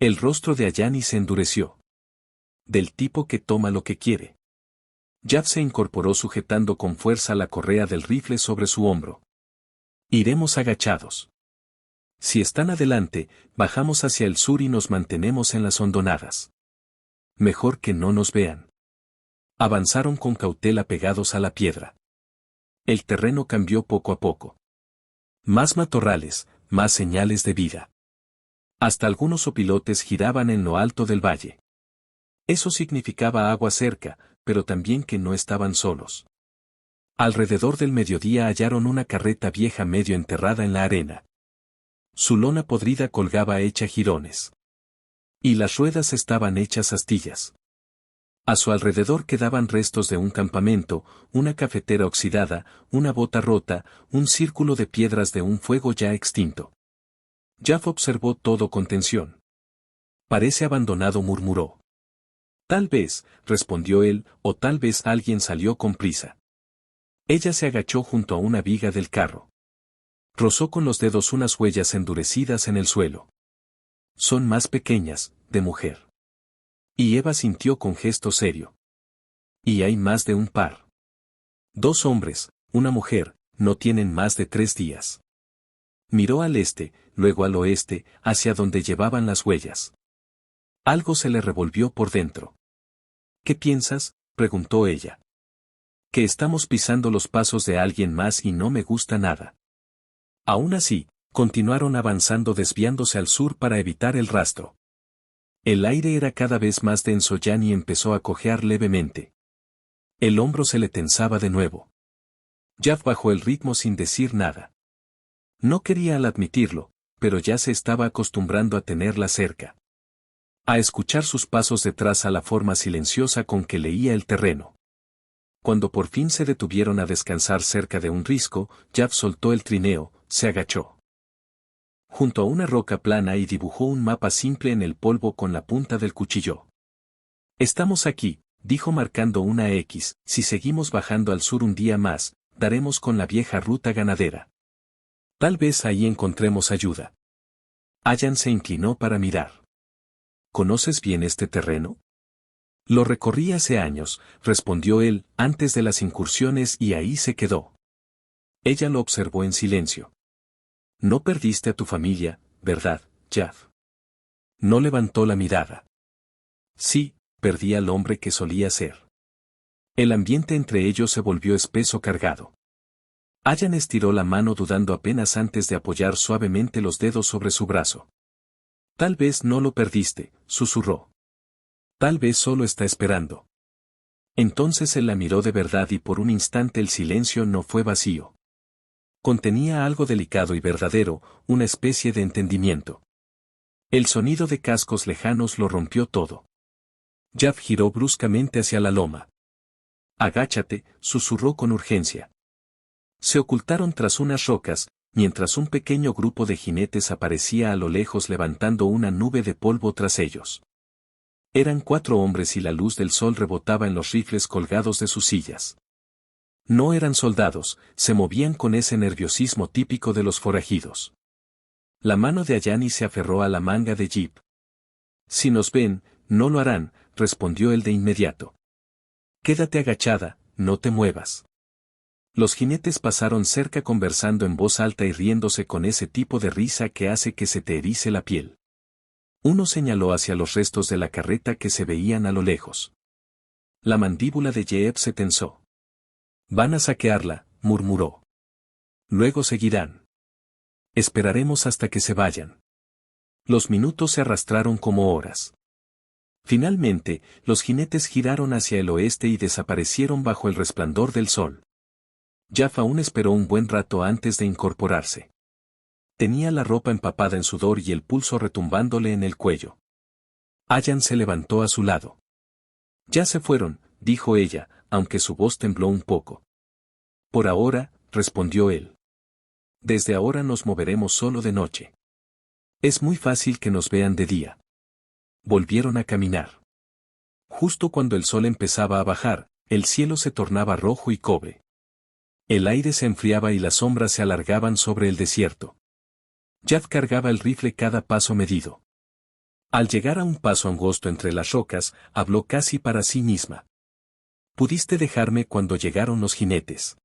El rostro de Ayani se endureció. «Del tipo que toma lo que quiere». Jaf se incorporó sujetando con fuerza la correa del rifle sobre su hombro. «Iremos agachados. Si están adelante, bajamos hacia el sur y nos mantenemos en las hondonadas. Mejor que no nos vean». Avanzaron con cautela pegados a la piedra. El terreno cambió poco a poco. Más matorrales, más señales de vida. Hasta algunos opilotes giraban en lo alto del valle. Eso significaba agua cerca, pero también que no estaban solos. Alrededor del mediodía hallaron una carreta vieja medio enterrada en la arena. Su lona podrida colgaba hecha jirones. Y las ruedas estaban hechas astillas. A su alrededor quedaban restos de un campamento, una cafetera oxidada, una bota rota, un círculo de piedras de un fuego ya extinto. Jaf observó todo con tensión. «Parece abandonado», murmuró. «Tal vez», respondió él, «o tal vez alguien salió con prisa». Ella se agachó junto a una viga del carro. Rozó con los dedos unas huellas endurecidas en el suelo. «Son más pequeñas, de mujer». Y Eva sintió con gesto serio. «Y hay más de un par. 2 hombres, una mujer, no tienen más de 3 días». Miró al este, luego al oeste, hacia donde llevaban las huellas. Algo se le revolvió por dentro. «¿Qué piensas?», preguntó ella. «Que estamos pisando los pasos de alguien más y no me gusta nada». Aún así, continuaron avanzando desviándose al sur para evitar el rastro. El aire era cada vez más denso. Yanni empezó a cojear levemente. El hombro se le tensaba de nuevo. Jaff bajó el ritmo sin decir nada. No quería al admitirlo, pero ya se estaba acostumbrando a tenerla cerca. A escuchar sus pasos detrás, a la forma silenciosa con que leía el terreno. Cuando por fin se detuvieron a descansar cerca de un risco, Jaff soltó el trineo, se agachó junto a una roca plana y dibujó un mapa simple en el polvo con la punta del cuchillo. Estamos aquí, dijo marcando una X, si seguimos bajando al sur un día más, daremos con la vieja ruta ganadera. Tal vez ahí encontremos ayuda. Allan se inclinó para mirar. ¿Conoces bien este terreno? Lo recorrí hace años, respondió él, antes de las incursiones, y ahí se quedó. Ella lo observó en silencio. No perdiste a tu familia, ¿verdad, Jaff? No levantó la mirada. Sí, perdí al hombre que solía ser. El ambiente entre ellos se volvió espeso, cargado. Allan estiró la mano dudando apenas antes de apoyar suavemente los dedos sobre su brazo. Tal vez no lo perdiste, susurró. Tal vez solo está esperando. Entonces él la miró de verdad y por un instante el silencio no fue vacío. Contenía algo delicado y verdadero, una especie de entendimiento. El sonido de cascos lejanos lo rompió todo. Jaff giró bruscamente hacia la loma. Agáchate, susurró con urgencia. Se ocultaron tras unas rocas, mientras un pequeño grupo de jinetes aparecía a lo lejos levantando una nube de polvo tras ellos. Eran 4 hombres y la luz del sol rebotaba en los rifles colgados de sus sillas. No eran soldados, se movían con ese nerviosismo típico de los forajidos. La mano de Yanni se aferró a la manga de Jeep. Si nos ven, no lo harán, respondió él de inmediato. Quédate agachada, no te muevas. Los jinetes pasaron cerca conversando en voz alta y riéndose con ese tipo de risa que hace que se te erice la piel. Uno señaló hacia los restos de la carreta que se veían a lo lejos. La mandíbula de Jeep se tensó. Van a saquearla, murmuró. Luego seguirán. Esperaremos hasta que se vayan. Los minutos se arrastraron como horas. Finalmente, los jinetes giraron hacia el oeste y desaparecieron bajo el resplandor del sol. Jaff aún esperó un buen rato antes de incorporarse. Tenía la ropa empapada en sudor y el pulso retumbándole en el cuello. Allan se levantó a su lado. Ya se fueron, dijo ella, aunque su voz tembló un poco. Por ahora, respondió él. Desde ahora nos moveremos solo de noche. Es muy fácil que nos vean de día. Volvieron a caminar. Justo cuando el sol empezaba a bajar, el cielo se tornaba rojo y cobre. El aire se enfriaba y las sombras se alargaban sobre el desierto. Jaff cargaba el rifle cada paso medido. Al llegar a un paso angosto entre las rocas, habló casi para sí misma. Pudiste dejarme cuando llegaron los jinetes.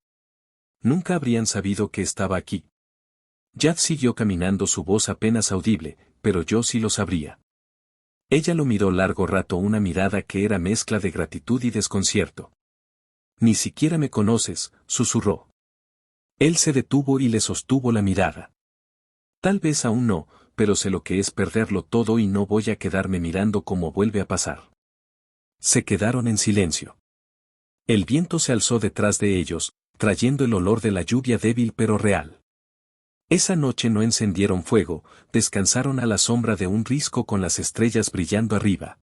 Nunca habrían sabido que estaba aquí. Jaff siguió caminando, su voz apenas audible, pero yo sí lo sabría. Ella lo miró largo rato, una mirada que era mezcla de gratitud y desconcierto. Ni siquiera me conoces, susurró. Él se detuvo y le sostuvo la mirada. Tal vez aún no, pero sé lo que es perderlo todo y no voy a quedarme mirando cómo vuelve a pasar. Se quedaron en silencio. El viento se alzó detrás de ellos, trayendo el olor de la lluvia débil pero real. Esa noche no encendieron fuego, descansaron a la sombra de un risco con las estrellas brillando arriba.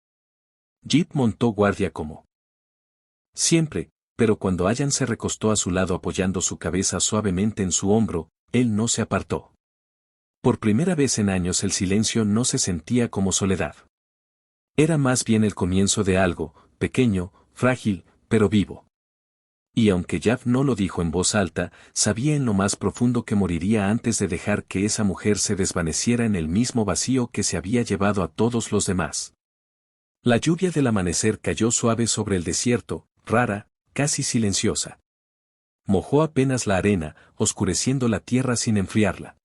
Jeep montó guardia como siempre, pero cuando Allan se recostó a su lado apoyando su cabeza suavemente en su hombro, él no se apartó. Por primera vez en años el silencio no se sentía como soledad. Era más bien el comienzo de algo, pequeño, frágil, pero vivo. Y aunque Jaff no lo dijo en voz alta, sabía en lo más profundo que moriría antes de dejar que esa mujer se desvaneciera en el mismo vacío que se había llevado a todos los demás. La lluvia del amanecer cayó suave sobre el desierto, rara, casi silenciosa. Mojó apenas la arena, oscureciendo la tierra sin enfriarla.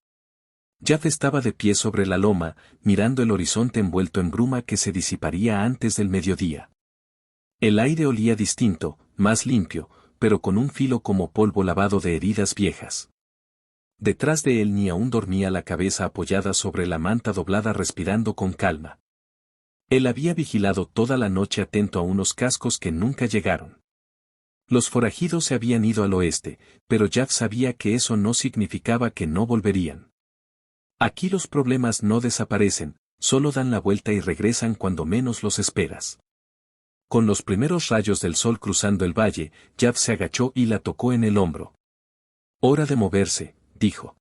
Jaff estaba de pie sobre la loma, mirando el horizonte envuelto en bruma que se disiparía antes del mediodía. El aire olía distinto, más limpio, pero con un filo como polvo lavado de heridas viejas. Detrás de él ni aún dormía, la cabeza apoyada sobre la manta doblada, respirando con calma. Él había vigilado toda la noche atento a unos cascos que nunca llegaron. Los forajidos se habían ido al oeste, pero Jack sabía que eso no significaba que no volverían. Aquí los problemas no desaparecen, solo dan la vuelta y regresan cuando menos los esperas. Con los primeros rayos del sol cruzando el valle, Jack se agachó y la tocó en el hombro. «Hora de moverse», dijo.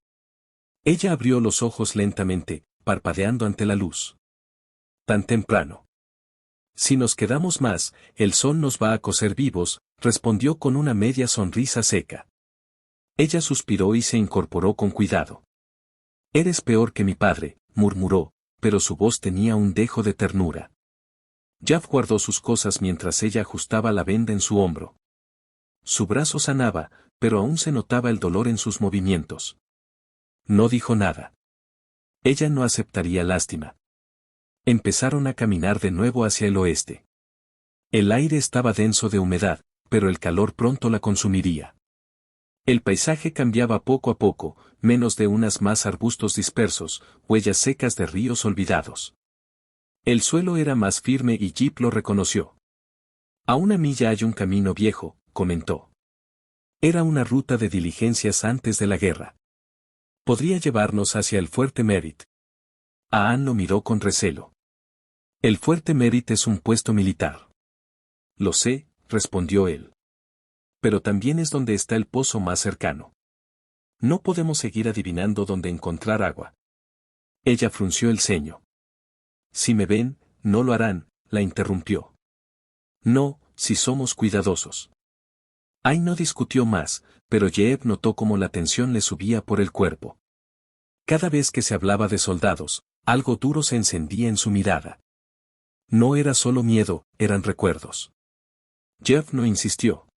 Ella abrió los ojos lentamente, parpadeando ante la luz. «¿Tan temprano? Si nos quedamos más, el sol nos va a cocer vivos», respondió con una media sonrisa seca. Ella suspiró y se incorporó con cuidado. «Eres peor que mi padre», murmuró, pero su voz tenía un dejo de ternura. Jack guardó sus cosas mientras ella ajustaba la venda en su hombro. Su brazo sanaba, pero aún se notaba el dolor en sus movimientos. No dijo nada. Ella no aceptaría lástima. Empezaron a caminar de nuevo hacia el oeste. El aire estaba denso de humedad, pero el calor pronto la consumiría. El paisaje cambiaba poco a poco, menos de unas más arbustos dispersos, huellas secas de ríos olvidados. El suelo era más firme y Jeep lo reconoció. «A una milla hay un camino viejo», comentó. Era una ruta de diligencias antes de la guerra. Podría llevarnos hacia el Fuerte Merritt. Anne lo miró con recelo. «El Fuerte Merritt es un puesto militar». «Lo sé», respondió él. «Pero también es donde está el pozo más cercano. No podemos seguir adivinando dónde encontrar agua». Ella frunció el ceño. «Si me ven, no lo harán», la interrumpió. «No, si somos cuidadosos». Ay no discutió más, pero Jeep notó cómo la tensión le subía por el cuerpo. Cada vez que se hablaba de soldados, algo duro se encendía en su mirada. No era solo miedo, eran recuerdos. Jeff no insistió.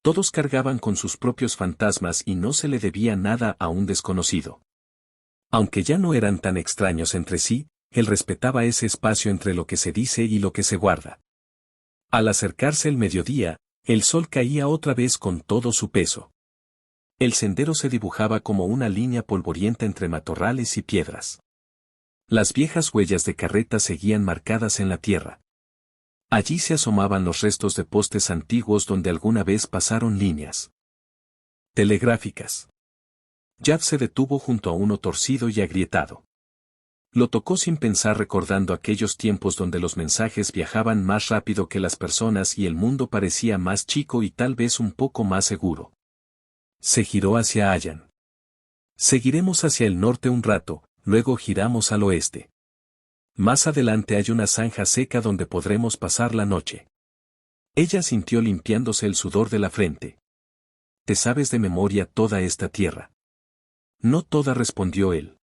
Todos cargaban con sus propios fantasmas y no se le debía nada a un desconocido. Aunque ya no eran tan extraños entre sí, él respetaba ese espacio entre lo que se dice y lo que se guarda. Al acercarse el mediodía, el sol caía otra vez con todo su peso. El sendero se dibujaba como una línea polvorienta entre matorrales y piedras. Las viejas huellas de carretas seguían marcadas en la tierra. Allí se asomaban los restos de postes antiguos donde alguna vez pasaron líneas telegráficas. Jack se detuvo junto a uno torcido y agrietado. Lo tocó sin pensar recordando aquellos tiempos donde los mensajes viajaban más rápido que las personas y el mundo parecía más chico y tal vez un poco más seguro. Se giró hacia Allan. «Seguiremos hacia el norte un rato, luego giramos al oeste. Más adelante hay una zanja seca donde podremos pasar la noche». Ella sintió limpiándose el sudor de la frente. «¿Te sabes de memoria toda esta tierra?» «No toda», respondió él.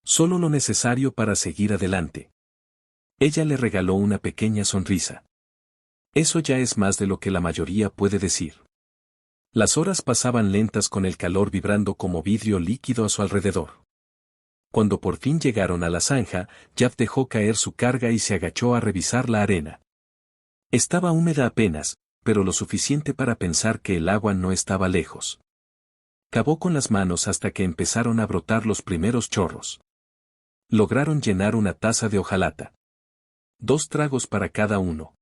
«Solo lo necesario para seguir adelante». Ella le regaló una pequeña sonrisa. «Eso ya es más de lo que la mayoría puede decir». Las horas pasaban lentas con el calor vibrando como vidrio líquido a su alrededor. Cuando por fin llegaron a la zanja, Jack dejó caer su carga y se agachó a revisar la arena. Estaba húmeda apenas, pero lo suficiente para pensar que el agua no estaba lejos. Cavó con las manos hasta que empezaron a brotar los primeros chorros. Lograron llenar una taza de hojalata. 2 tragos para cada uno.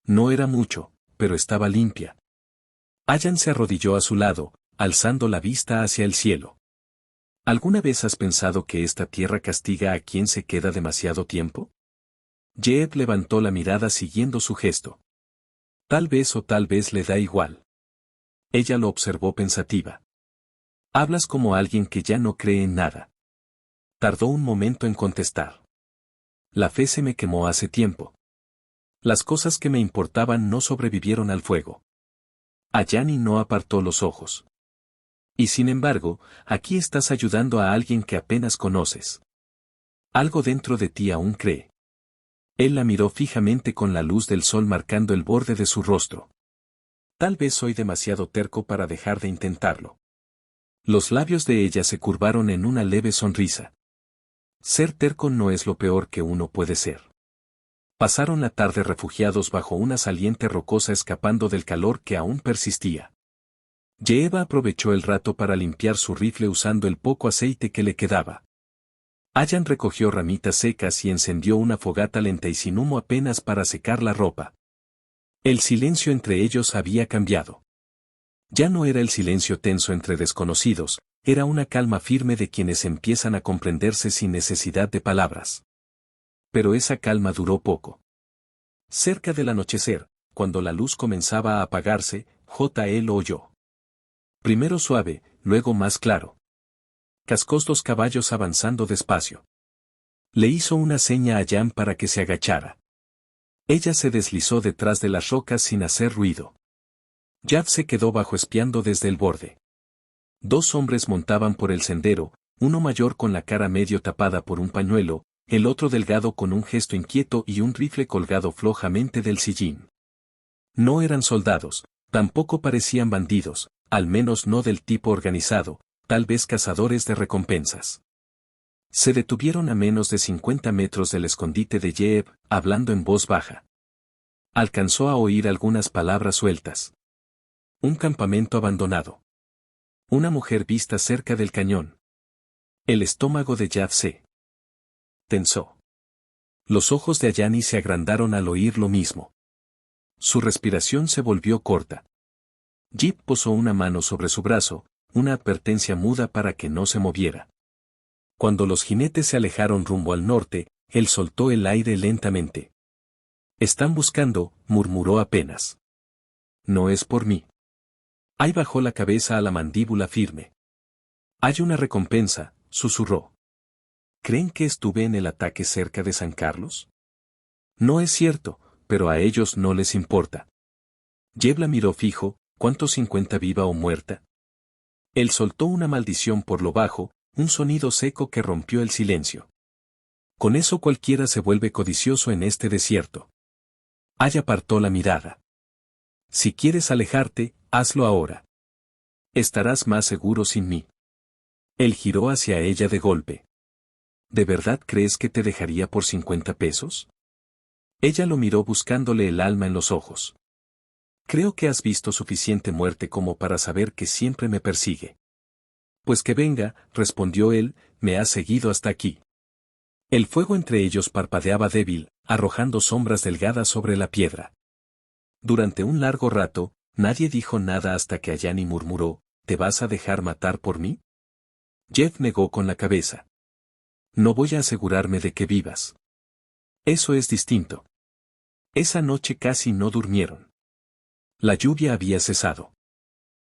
No era mucho, pero estaba limpia. Allan se arrodilló a su lado, alzando la vista hacia el cielo. ¿Alguna vez has pensado que esta tierra castiga a quien se queda demasiado tiempo? Jeep levantó la mirada siguiendo su gesto. Tal vez o tal vez le da igual. Ella lo observó pensativa. Hablas como alguien que ya no cree en nada. Tardó un momento en contestar. La fe se me quemó hace tiempo. Las cosas que me importaban no sobrevivieron al fuego. Ayani no apartó los ojos. Y sin embargo, aquí estás ayudando a alguien que apenas conoces. Algo dentro de ti aún cree. Él la miró fijamente con la luz del sol marcando el borde de su rostro. Tal vez soy demasiado terco para dejar de intentarlo. Los labios de ella se curvaron en una leve sonrisa. Ser terco no es lo peor que uno puede ser. Pasaron la tarde refugiados bajo una saliente rocosa escapando del calor que aún persistía. Jeeva aprovechó el rato para limpiar su rifle usando el poco aceite que le quedaba. Allan recogió ramitas secas y encendió una fogata lenta y sin humo apenas para secar la ropa. El silencio entre ellos había cambiado. Ya no era el silencio tenso entre desconocidos, era una calma firme de quienes empiezan a comprenderse sin necesidad de palabras. Pero esa calma duró poco. Cerca del anochecer, cuando la luz comenzaba a apagarse, J.L. lo oyó. Primero suave, luego más claro. Cascó dos caballos avanzando despacio. Le hizo una seña a Jan para que se agachara. Ella se deslizó detrás de las rocas sin hacer ruido. Jav se quedó bajo espiando desde el borde. Dos hombres montaban por el sendero, uno mayor con la cara medio tapada por un pañuelo, el otro delgado con un gesto inquieto y un rifle colgado flojamente del sillín. No eran soldados, tampoco parecían bandidos, al menos no del tipo organizado, tal vez cazadores de recompensas. Se detuvieron a menos de 50 metros del escondite de Jeb, hablando en voz baja. Alcanzó a oír algunas palabras sueltas. Un campamento abandonado. Una mujer vista cerca del cañón. El estómago de Jav se tensó. Los ojos de Ayani se agrandaron al oír lo mismo. Su respiración se volvió corta. Jib posó una mano sobre su brazo, una advertencia muda para que no se moviera. Cuando los jinetes se alejaron rumbo al norte, él soltó el aire lentamente. «Están buscando», murmuró apenas. «No es por mí». Ay bajó la cabeza a la mandíbula firme. «Hay una recompensa», susurró. «¿Creen que estuve en el ataque cerca de San Carlos?» «No es cierto, pero a ellos no les importa». Jeb la miró fijo, ¿cuánto 50 viva o muerta? Él soltó una maldición por lo bajo, un sonido seco que rompió el silencio. Con eso cualquiera se vuelve codicioso en este desierto. Ay apartó la mirada. Si quieres alejarte, hazlo ahora. Estarás más seguro sin mí. Él giró hacia ella de golpe. ¿De verdad crees que te dejaría por 50 pesos? Ella lo miró buscándole el alma en los ojos. Creo que has visto suficiente muerte como para saber que siempre me persigue. Pues que venga, respondió él, me ha seguido hasta aquí. El fuego entre ellos parpadeaba débil, arrojando sombras delgadas sobre la piedra. Durante un largo rato, nadie dijo nada hasta que Ayani murmuró, ¿te vas a dejar matar por mí? Jeff negó con la cabeza. No voy a asegurarme de que vivas. Eso es distinto. Esa noche casi no durmieron. La lluvia había cesado.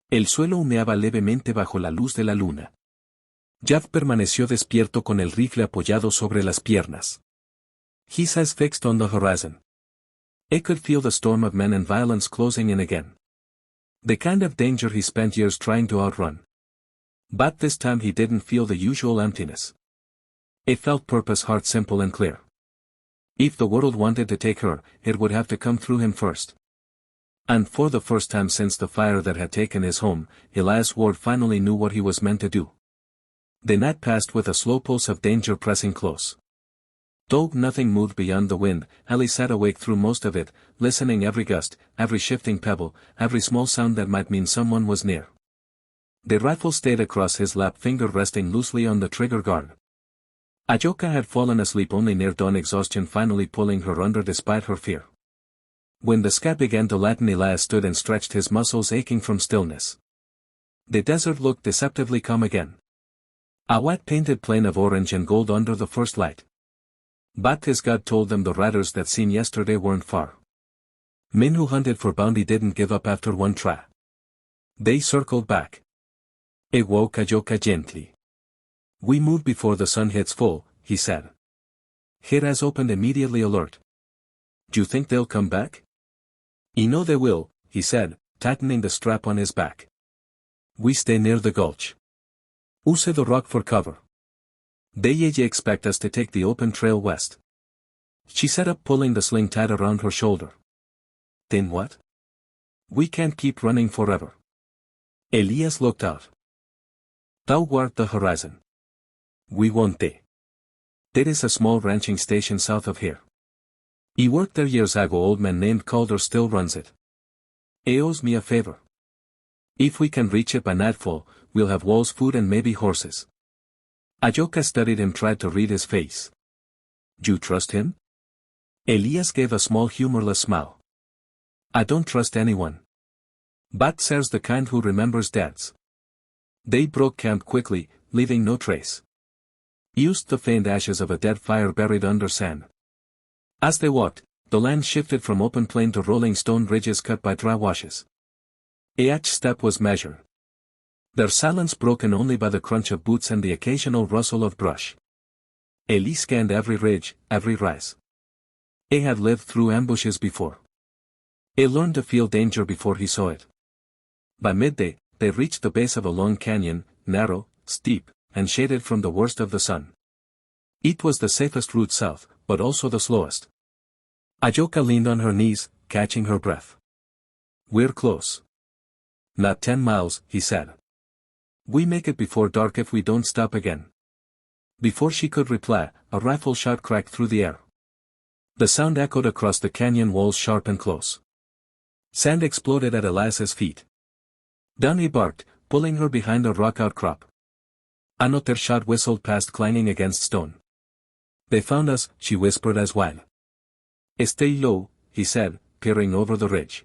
El suelo humeaba levemente bajo la luz de la luna. Jav permaneció despierto con el rifle apoyado sobre las piernas. His eyes fixed on the horizon. He could feel the storm of men and violence closing in again. The kind of danger he spent years trying to outrun. But this time he didn't feel the usual emptiness. It felt purpose, heart simple and clear. If the world wanted to take her, it would have to come through him first. And for the first time since the fire that had taken his home, Elias Ward finally knew what he was meant to do. The night passed with a slow pulse of danger pressing close. Though nothing moved beyond the wind, Ali sat awake through most of it, listening every gust, every shifting pebble, every small sound that might mean someone was near. The rifle stayed across his lap, finger resting loosely on the trigger guard. Ajoka had fallen asleep only near dawn, exhaustion finally pulling her under despite her fear. When the sky began to lighten, Elias stood and stretched, his muscles aching from stillness. The desert looked deceptively calm again. A white painted plain of orange and gold under the first light. But his God told them the riders that seen yesterday weren't far. Men who hunted for bounty didn't give up after one try. They circled back. He woke Ajoka gently. We move before the sun hits full, he said. Her eyes opened immediately, alert. You think they'll come back? I know they will, he said, tightening the strap on his back. We stay near the gulch. Use the rock for cover. They expect us to take the open trail west. She sat up, pulling the sling tight around her shoulder. Then what? We can't keep running forever. Elias looked out. Toward the horizon. We won't. There is a small ranching station south of here. He worked there years ago. Old man named Calder still runs it. He owes me a favor. If we can reach it by nightfall, we'll have walls, food and maybe horses. Ayoka studied and tried to read his face. You trust him? Elias gave a small humorless smile. I don't trust anyone. But there's the kind who remembers dads. They broke camp quickly, leaving no trace. Used the faint ashes of a dead fire buried under sand. As they walked, the land shifted from open plain to rolling stone ridges cut by dry washes. Each step was measured. Their silence broken only by the crunch of boots and the occasional rustle of brush. Eli scanned every ridge, every rise. He had lived through ambushes before. He learned to feel danger before he saw it. By midday, they reached the base of a long canyon, narrow, steep, and shaded from the worst of the sun. It was the safest route south, but also the slowest. Ayoka leaned on her knees, catching her breath. We're close. Not 10 miles, he said. We make it before dark if we don't stop again. Before she could reply, a rifle shot cracked through the air. The sound echoed across the canyon walls sharp and close. Sand exploded at Elias's feet. Down he barked, pulling her behind a rock outcrop. Another shot whistled past clanging against stone. They found us, she whispered as well. Stay low, he said, peering over the ridge.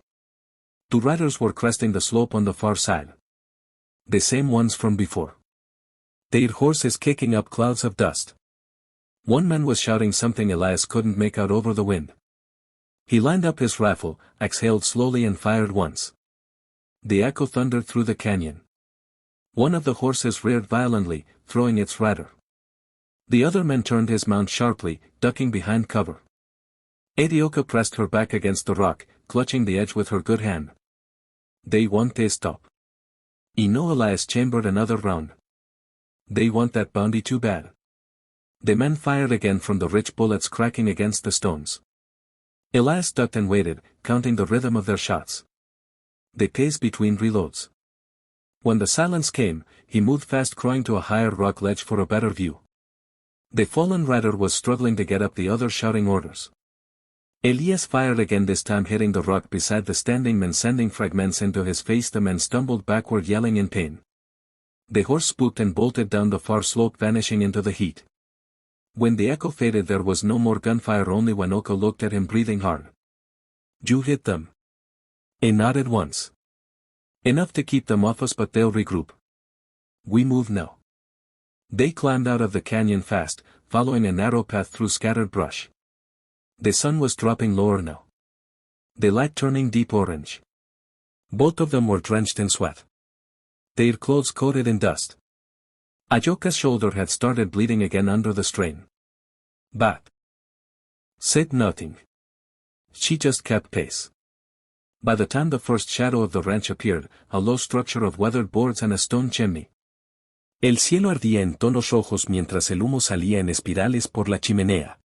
2 riders were cresting the slope on the far side. The same ones from before. Their horses kicking up clouds of dust. One man was shouting something Elias couldn't make out over the wind. He lined up his rifle, exhaled slowly and fired once. The echo thundered through the canyon. One of the horses reared violently, throwing its rider. The other man turned his mount sharply, ducking behind cover. Ayoka pressed her back against the rock, clutching the edge with her good hand. They won't stop. Elias chambered another round. They want that bounty too bad. The men fired again from the rich bullets cracking against the stones. Elias ducked and waited, counting the rhythm of their shots. They paced between reloads. When the silence came, he moved fast, crawling to a higher rock ledge for a better view. The fallen rider was struggling to get up, the other shouting orders. Elias fired again, this time hitting the rock beside the standing man, sending fragments into his face. The man stumbled backward, yelling in pain. The horse spooked and bolted down the far slope, vanishing into the heat. When the echo faded, there was no more gunfire, only when Oko looked at him, breathing hard. You hit them. He nodded once. Enough to keep them off us, but they'll regroup. We move now. They climbed out of the canyon fast, following a narrow path through scattered brush. The sun was dropping lower now. The light turning deep orange. Both of them were drenched in sweat. Their clothes coated in dust. Ayoka's shoulder had started bleeding again under the strain. But said nothing. She just kept pace. By the time the first shadow of the ranch appeared, a low structure of weathered boards and a stone chimney. El cielo ardía en tonos rojos mientras el humo salía en espirales por la chimenea.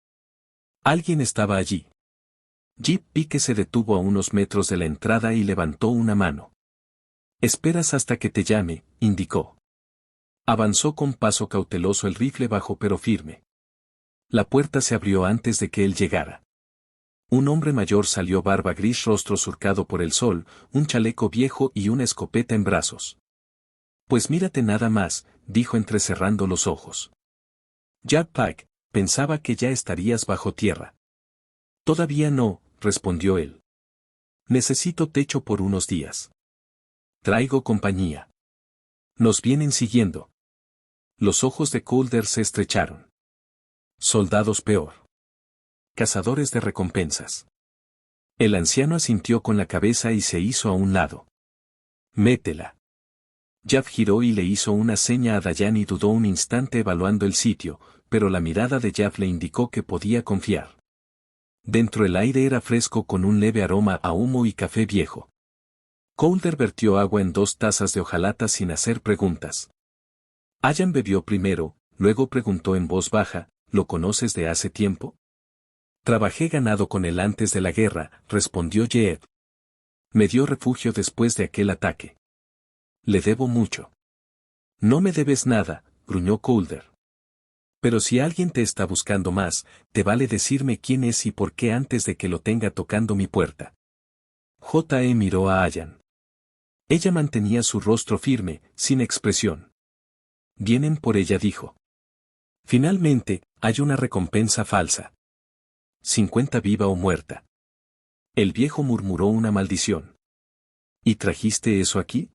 Alguien estaba allí. Jeep Pique se detuvo a unos metros de la entrada y levantó una mano. Esperas hasta que te llame, indicó. Avanzó con paso cauteloso, el rifle bajo pero firme. La puerta se abrió antes de que él llegara. Un hombre mayor salió, barba gris, rostro surcado por el sol, un chaleco viejo y una escopeta en brazos. Pues mírate nada más, dijo entrecerrando los ojos. Jack Pike, pensaba que ya estarías bajo tierra. Todavía no, respondió él. Necesito techo por unos días. Traigo compañía. Nos vienen siguiendo. Los ojos de Calder se estrecharon. Soldados peor. Cazadores de recompensas. El anciano asintió con la cabeza y se hizo a un lado. Métela. Jaff giró y le hizo una seña a Dayan y dudó un instante evaluando el sitio, pero la mirada de Jaff le indicó que podía confiar. Dentro el aire era fresco con un leve aroma a humo y café viejo. Calder vertió agua en 2 tazas de hojalata sin hacer preguntas. Dayan bebió primero, luego preguntó en voz baja, ¿lo conoces de hace tiempo? Trabajé ganado con él antes de la guerra, respondió Jeff. Me dio refugio después de aquel ataque. Le debo mucho. No me debes nada, gruñó Calder. Pero si alguien te está buscando más, te vale decirme quién es y por qué antes de que lo tenga tocando mi puerta. J.E. miró a Dayan. Ella mantenía su rostro firme, sin expresión. Vienen por ella, dijo. Finalmente, hay una recompensa falsa. 50 viva o muerta. El viejo murmuró una maldición. ¿Y trajiste eso aquí?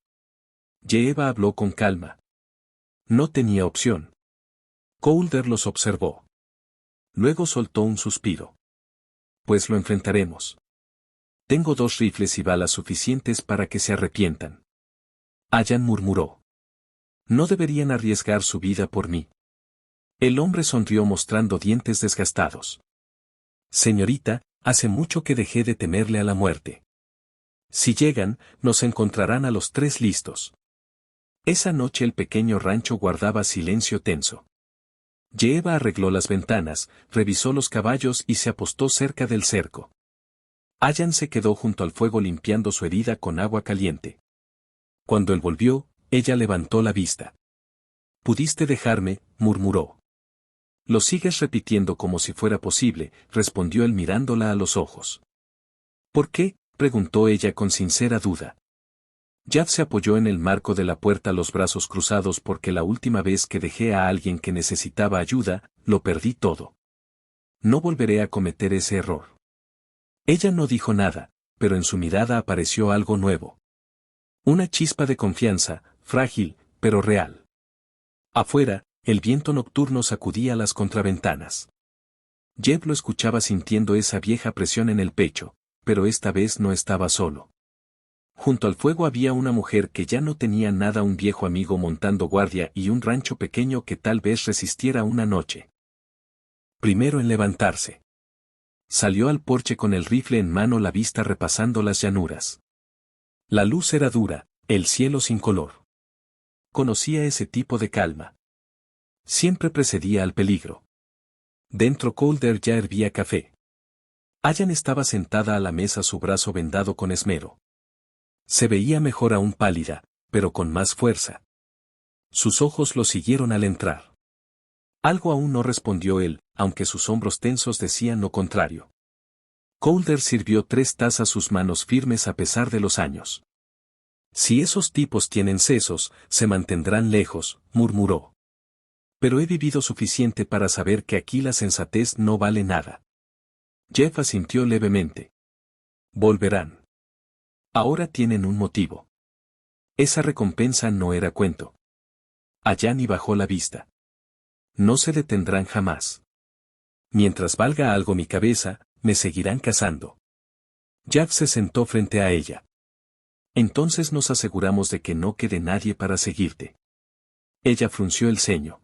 Yeeva habló con calma. No tenía opción. Colder los observó. Luego soltó un suspiro. Pues lo enfrentaremos. Tengo 2 rifles y balas suficientes para que se arrepientan. Allan murmuró. No deberían arriesgar su vida por mí. El hombre sonrió mostrando dientes desgastados. Señorita, hace mucho que dejé de temerle a la muerte. Si llegan, nos encontrarán a los 3 listos. Esa noche el pequeño rancho guardaba silencio tenso. Yeeva arregló las ventanas, revisó los caballos y se apostó cerca del cerco. Allan se quedó junto al fuego limpiando su herida con agua caliente. Cuando él volvió, ella levantó la vista. «Pudiste dejarme», murmuró. «Lo sigues repitiendo como si fuera posible», respondió él mirándola a los ojos. «¿Por qué?», preguntó ella con sincera duda. Jav se apoyó en el marco de la puerta los brazos cruzados porque la última vez que dejé a alguien que necesitaba ayuda, lo perdí todo. No volveré a cometer ese error. Ella no dijo nada, pero en su mirada apareció algo nuevo. Una chispa de confianza, frágil, pero real. Afuera, el viento nocturno sacudía las contraventanas. Jeb lo escuchaba sintiendo esa vieja presión en el pecho, pero esta vez no estaba solo. Junto al fuego había una mujer que ya no tenía nada, un viejo amigo montando guardia y un rancho pequeño que tal vez resistiera una noche. Primero en levantarse. Salió al porche con el rifle en mano, la vista repasando las llanuras. La luz era dura, el cielo sin color. Conocía ese tipo de calma. Siempre precedía al peligro. Dentro Colder ya hervía café. Allan estaba sentada a la mesa, su brazo vendado con esmero. Se veía mejor, aún pálida, pero con más fuerza. Sus ojos lo siguieron al entrar. Algo aún no respondió él, aunque sus hombros tensos decían lo contrario. Colder sirvió 3 tazas, sus manos firmes a pesar de los años. Si esos tipos tienen sesos, se mantendrán lejos, murmuró. Pero he vivido suficiente para saber que aquí la sensatez no vale nada. Jeff asintió levemente. Volverán. Ahora tienen un motivo. Esa recompensa no era cuento. Allan bajó la vista. No se detendrán jamás. Mientras valga algo mi cabeza, me seguirán cazando. Jav se sentó frente a ella. Entonces nos aseguramos de que no quede nadie para seguirte. Ella frunció el ceño.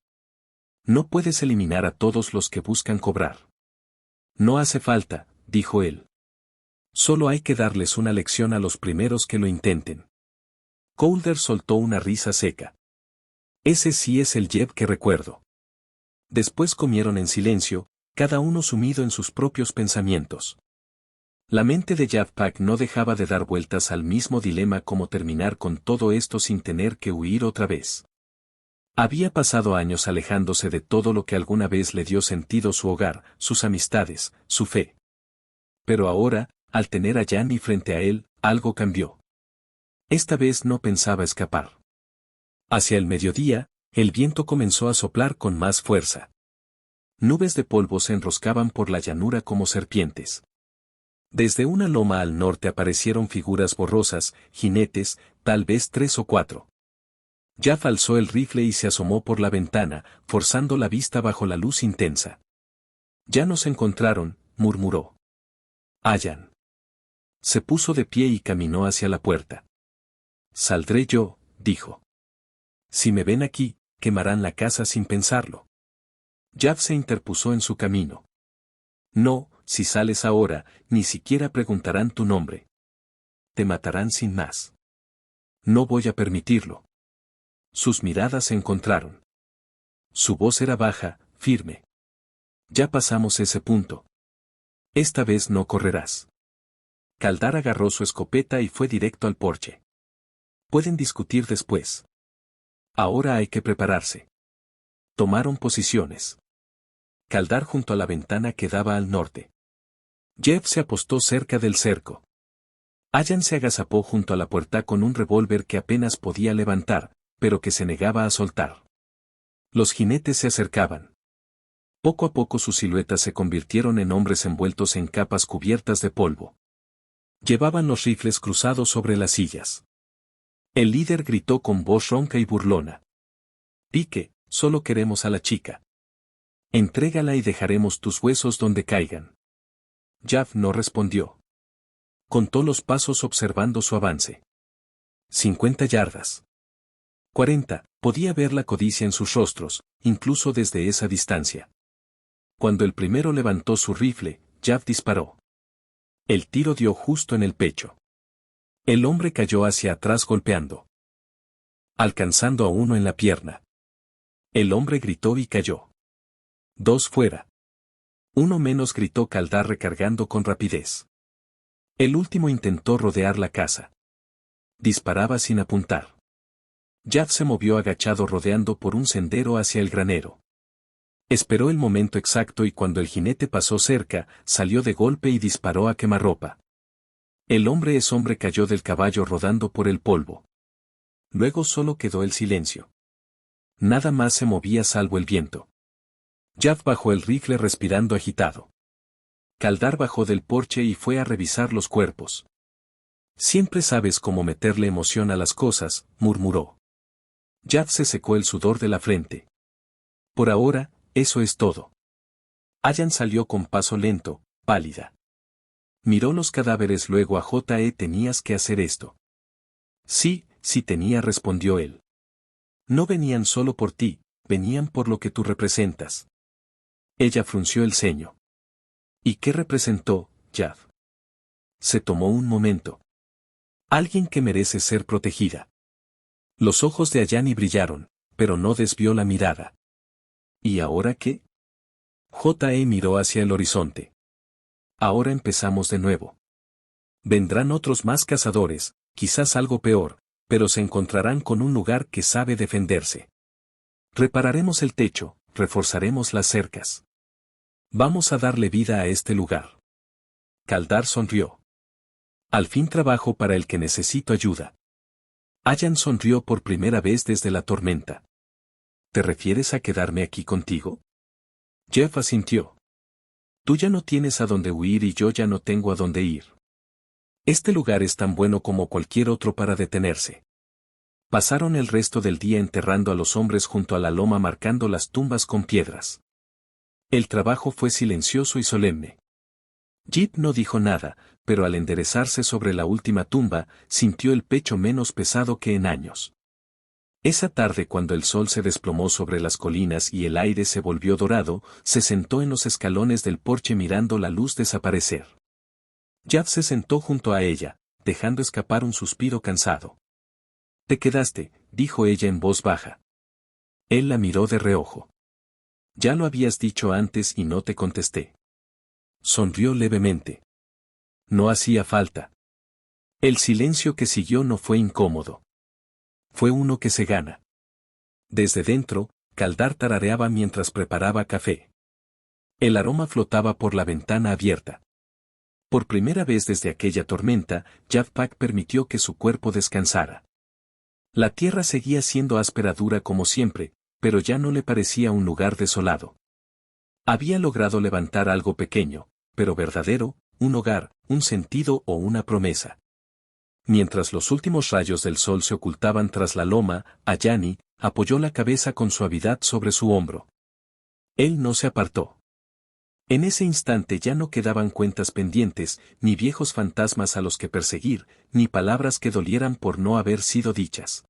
No puedes eliminar a todos los que buscan cobrar. No hace falta, dijo él. Solo hay que darles una lección a los primeros que lo intenten. Colder soltó una risa seca. Ese sí es el Jeb que recuerdo. Después comieron en silencio, cada uno sumido en sus propios pensamientos. La mente de Javpak no dejaba de dar vueltas al mismo dilema: cómo terminar con todo esto sin tener que huir otra vez. Había pasado años alejándose de todo lo que alguna vez le dio sentido: su hogar, sus amistades, su fe. Pero ahora, al tener a Yanni frente a él, algo cambió. Esta vez no pensaba escapar. Hacia el mediodía, el viento comenzó a soplar con más fuerza. Nubes de polvo se enroscaban por la llanura como serpientes. Desde una loma al norte aparecieron figuras borrosas, jinetes, tal vez 3 o 4. Jaff alzó el rifle y se asomó por la ventana, forzando la vista bajo la luz intensa. Ya nos encontraron, murmuró. Allan. Se puso de pie y caminó hacia la puerta. Saldré yo, dijo. Si me ven aquí, quemarán la casa sin pensarlo. Jaff se interpuso en su camino. No, si sales ahora, ni siquiera preguntarán tu nombre. Te matarán sin más. No voy a permitirlo. Sus miradas se encontraron. Su voz era baja, firme. Ya pasamos ese punto. Esta vez no correrás. Caldar agarró su escopeta y fue directo al porche. Pueden discutir después. Ahora hay que prepararse. Tomaron posiciones. Caldar junto a la ventana que daba al norte. Jeff se apostó cerca del cerco. Allan se agazapó junto a la puerta con un revólver que apenas podía levantar, pero que se negaba a soltar. Los jinetes se acercaban. Poco a poco sus siluetas se convirtieron en hombres envueltos en capas cubiertas de polvo. Llevaban los rifles cruzados sobre las sillas. El líder gritó con voz ronca y burlona. Pique, solo queremos a la chica. Entrégala y dejaremos tus huesos donde caigan. Jav no respondió. Contó los pasos observando su avance. 50 yardas. 40, podía ver la codicia en sus rostros, incluso desde esa distancia. Cuando el primero levantó su rifle, Jav disparó. El tiro dio justo en el pecho. El hombre cayó hacia atrás golpeando, alcanzando a uno en la pierna. El hombre gritó y cayó. 2 fuera. Uno menos, gritó Kaldar recargando con rapidez. El último intentó rodear la casa. Disparaba sin apuntar. Jav se movió agachado rodeando por un sendero hacia el granero. Esperó el momento exacto y cuando el jinete pasó cerca, salió de golpe y disparó a quemarropa. El hombre cayó del caballo rodando por el polvo. Luego solo quedó el silencio. Nada más se movía salvo el viento. Jav bajó el rifle respirando agitado. Kaldar bajó del porche y fue a revisar los cuerpos. Siempre sabes cómo meterle emoción a las cosas, murmuró. Jav se secó el sudor de la frente. Por ahora, eso es todo. Ayan salió con paso lento, pálida. Miró los cadáveres, luego a J.E. ¿Tenías que hacer esto? Sí, sí tenía, respondió él. No venían solo por ti, venían por lo que tú representas. Ella frunció el ceño. ¿Y qué representó, Jav? Se tomó un momento. Alguien que merece ser protegida. Los ojos de Ayani brillaron, pero no desvió la mirada. ¿Y ahora qué? J.E. miró hacia el horizonte. Ahora empezamos de nuevo. Vendrán otros más cazadores, quizás algo peor, pero se encontrarán con un lugar que sabe defenderse. Repararemos el techo, reforzaremos las cercas. Vamos a darle vida a este lugar. Kaldar sonrió. Al fin trabajo para el que necesito ayuda. Ayan sonrió por primera vez desde la tormenta. ¿Te refieres a quedarme aquí contigo? Jeff asintió. Tú ya no tienes a dónde huir y yo ya no tengo a dónde ir. Este lugar es tan bueno como cualquier otro para detenerse. Pasaron el resto del día enterrando a los hombres junto a la loma, marcando las tumbas con piedras. El trabajo fue silencioso y solemne. Jeep no dijo nada, pero al enderezarse sobre la última tumba, sintió el pecho menos pesado que en años. Esa tarde, cuando el sol se desplomó sobre las colinas y el aire se volvió dorado, se sentó en los escalones del porche mirando la luz desaparecer. Jav se sentó junto a ella, dejando escapar un suspiro cansado. «Te quedaste», dijo ella en voz baja. Él la miró de reojo. «Ya lo habías dicho antes y no te contesté». Sonrió levemente. No hacía falta. El silencio que siguió no fue incómodo. Fue uno que se gana. Desde dentro, Kaldar tarareaba mientras preparaba café. El aroma flotaba por la ventana abierta. Por primera vez desde aquella tormenta, Jav-Pak permitió que su cuerpo descansara. La tierra seguía siendo áspera, dura como siempre, pero ya no le parecía un lugar desolado. Había logrado levantar algo pequeño, pero verdadero, un hogar, un sentido o una promesa. Mientras los últimos rayos del sol se ocultaban tras la loma, Ayani apoyó la cabeza con suavidad sobre su hombro. Él no se apartó. En ese instante ya no quedaban cuentas pendientes, ni viejos fantasmas a los que perseguir, ni palabras que dolieran por no haber sido dichas.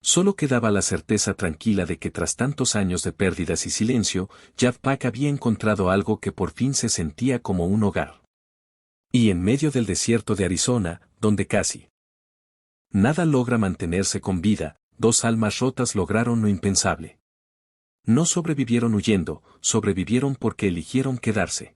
Solo quedaba la certeza tranquila de que tras tantos años de pérdidas y silencio, Jav-Pak había encontrado algo que por fin se sentía como un hogar. Y en medio del desierto de Arizona, donde casi nada logra mantenerse con vida, 2 almas rotas lograron lo impensable. No sobrevivieron huyendo, sobrevivieron porque eligieron quedarse.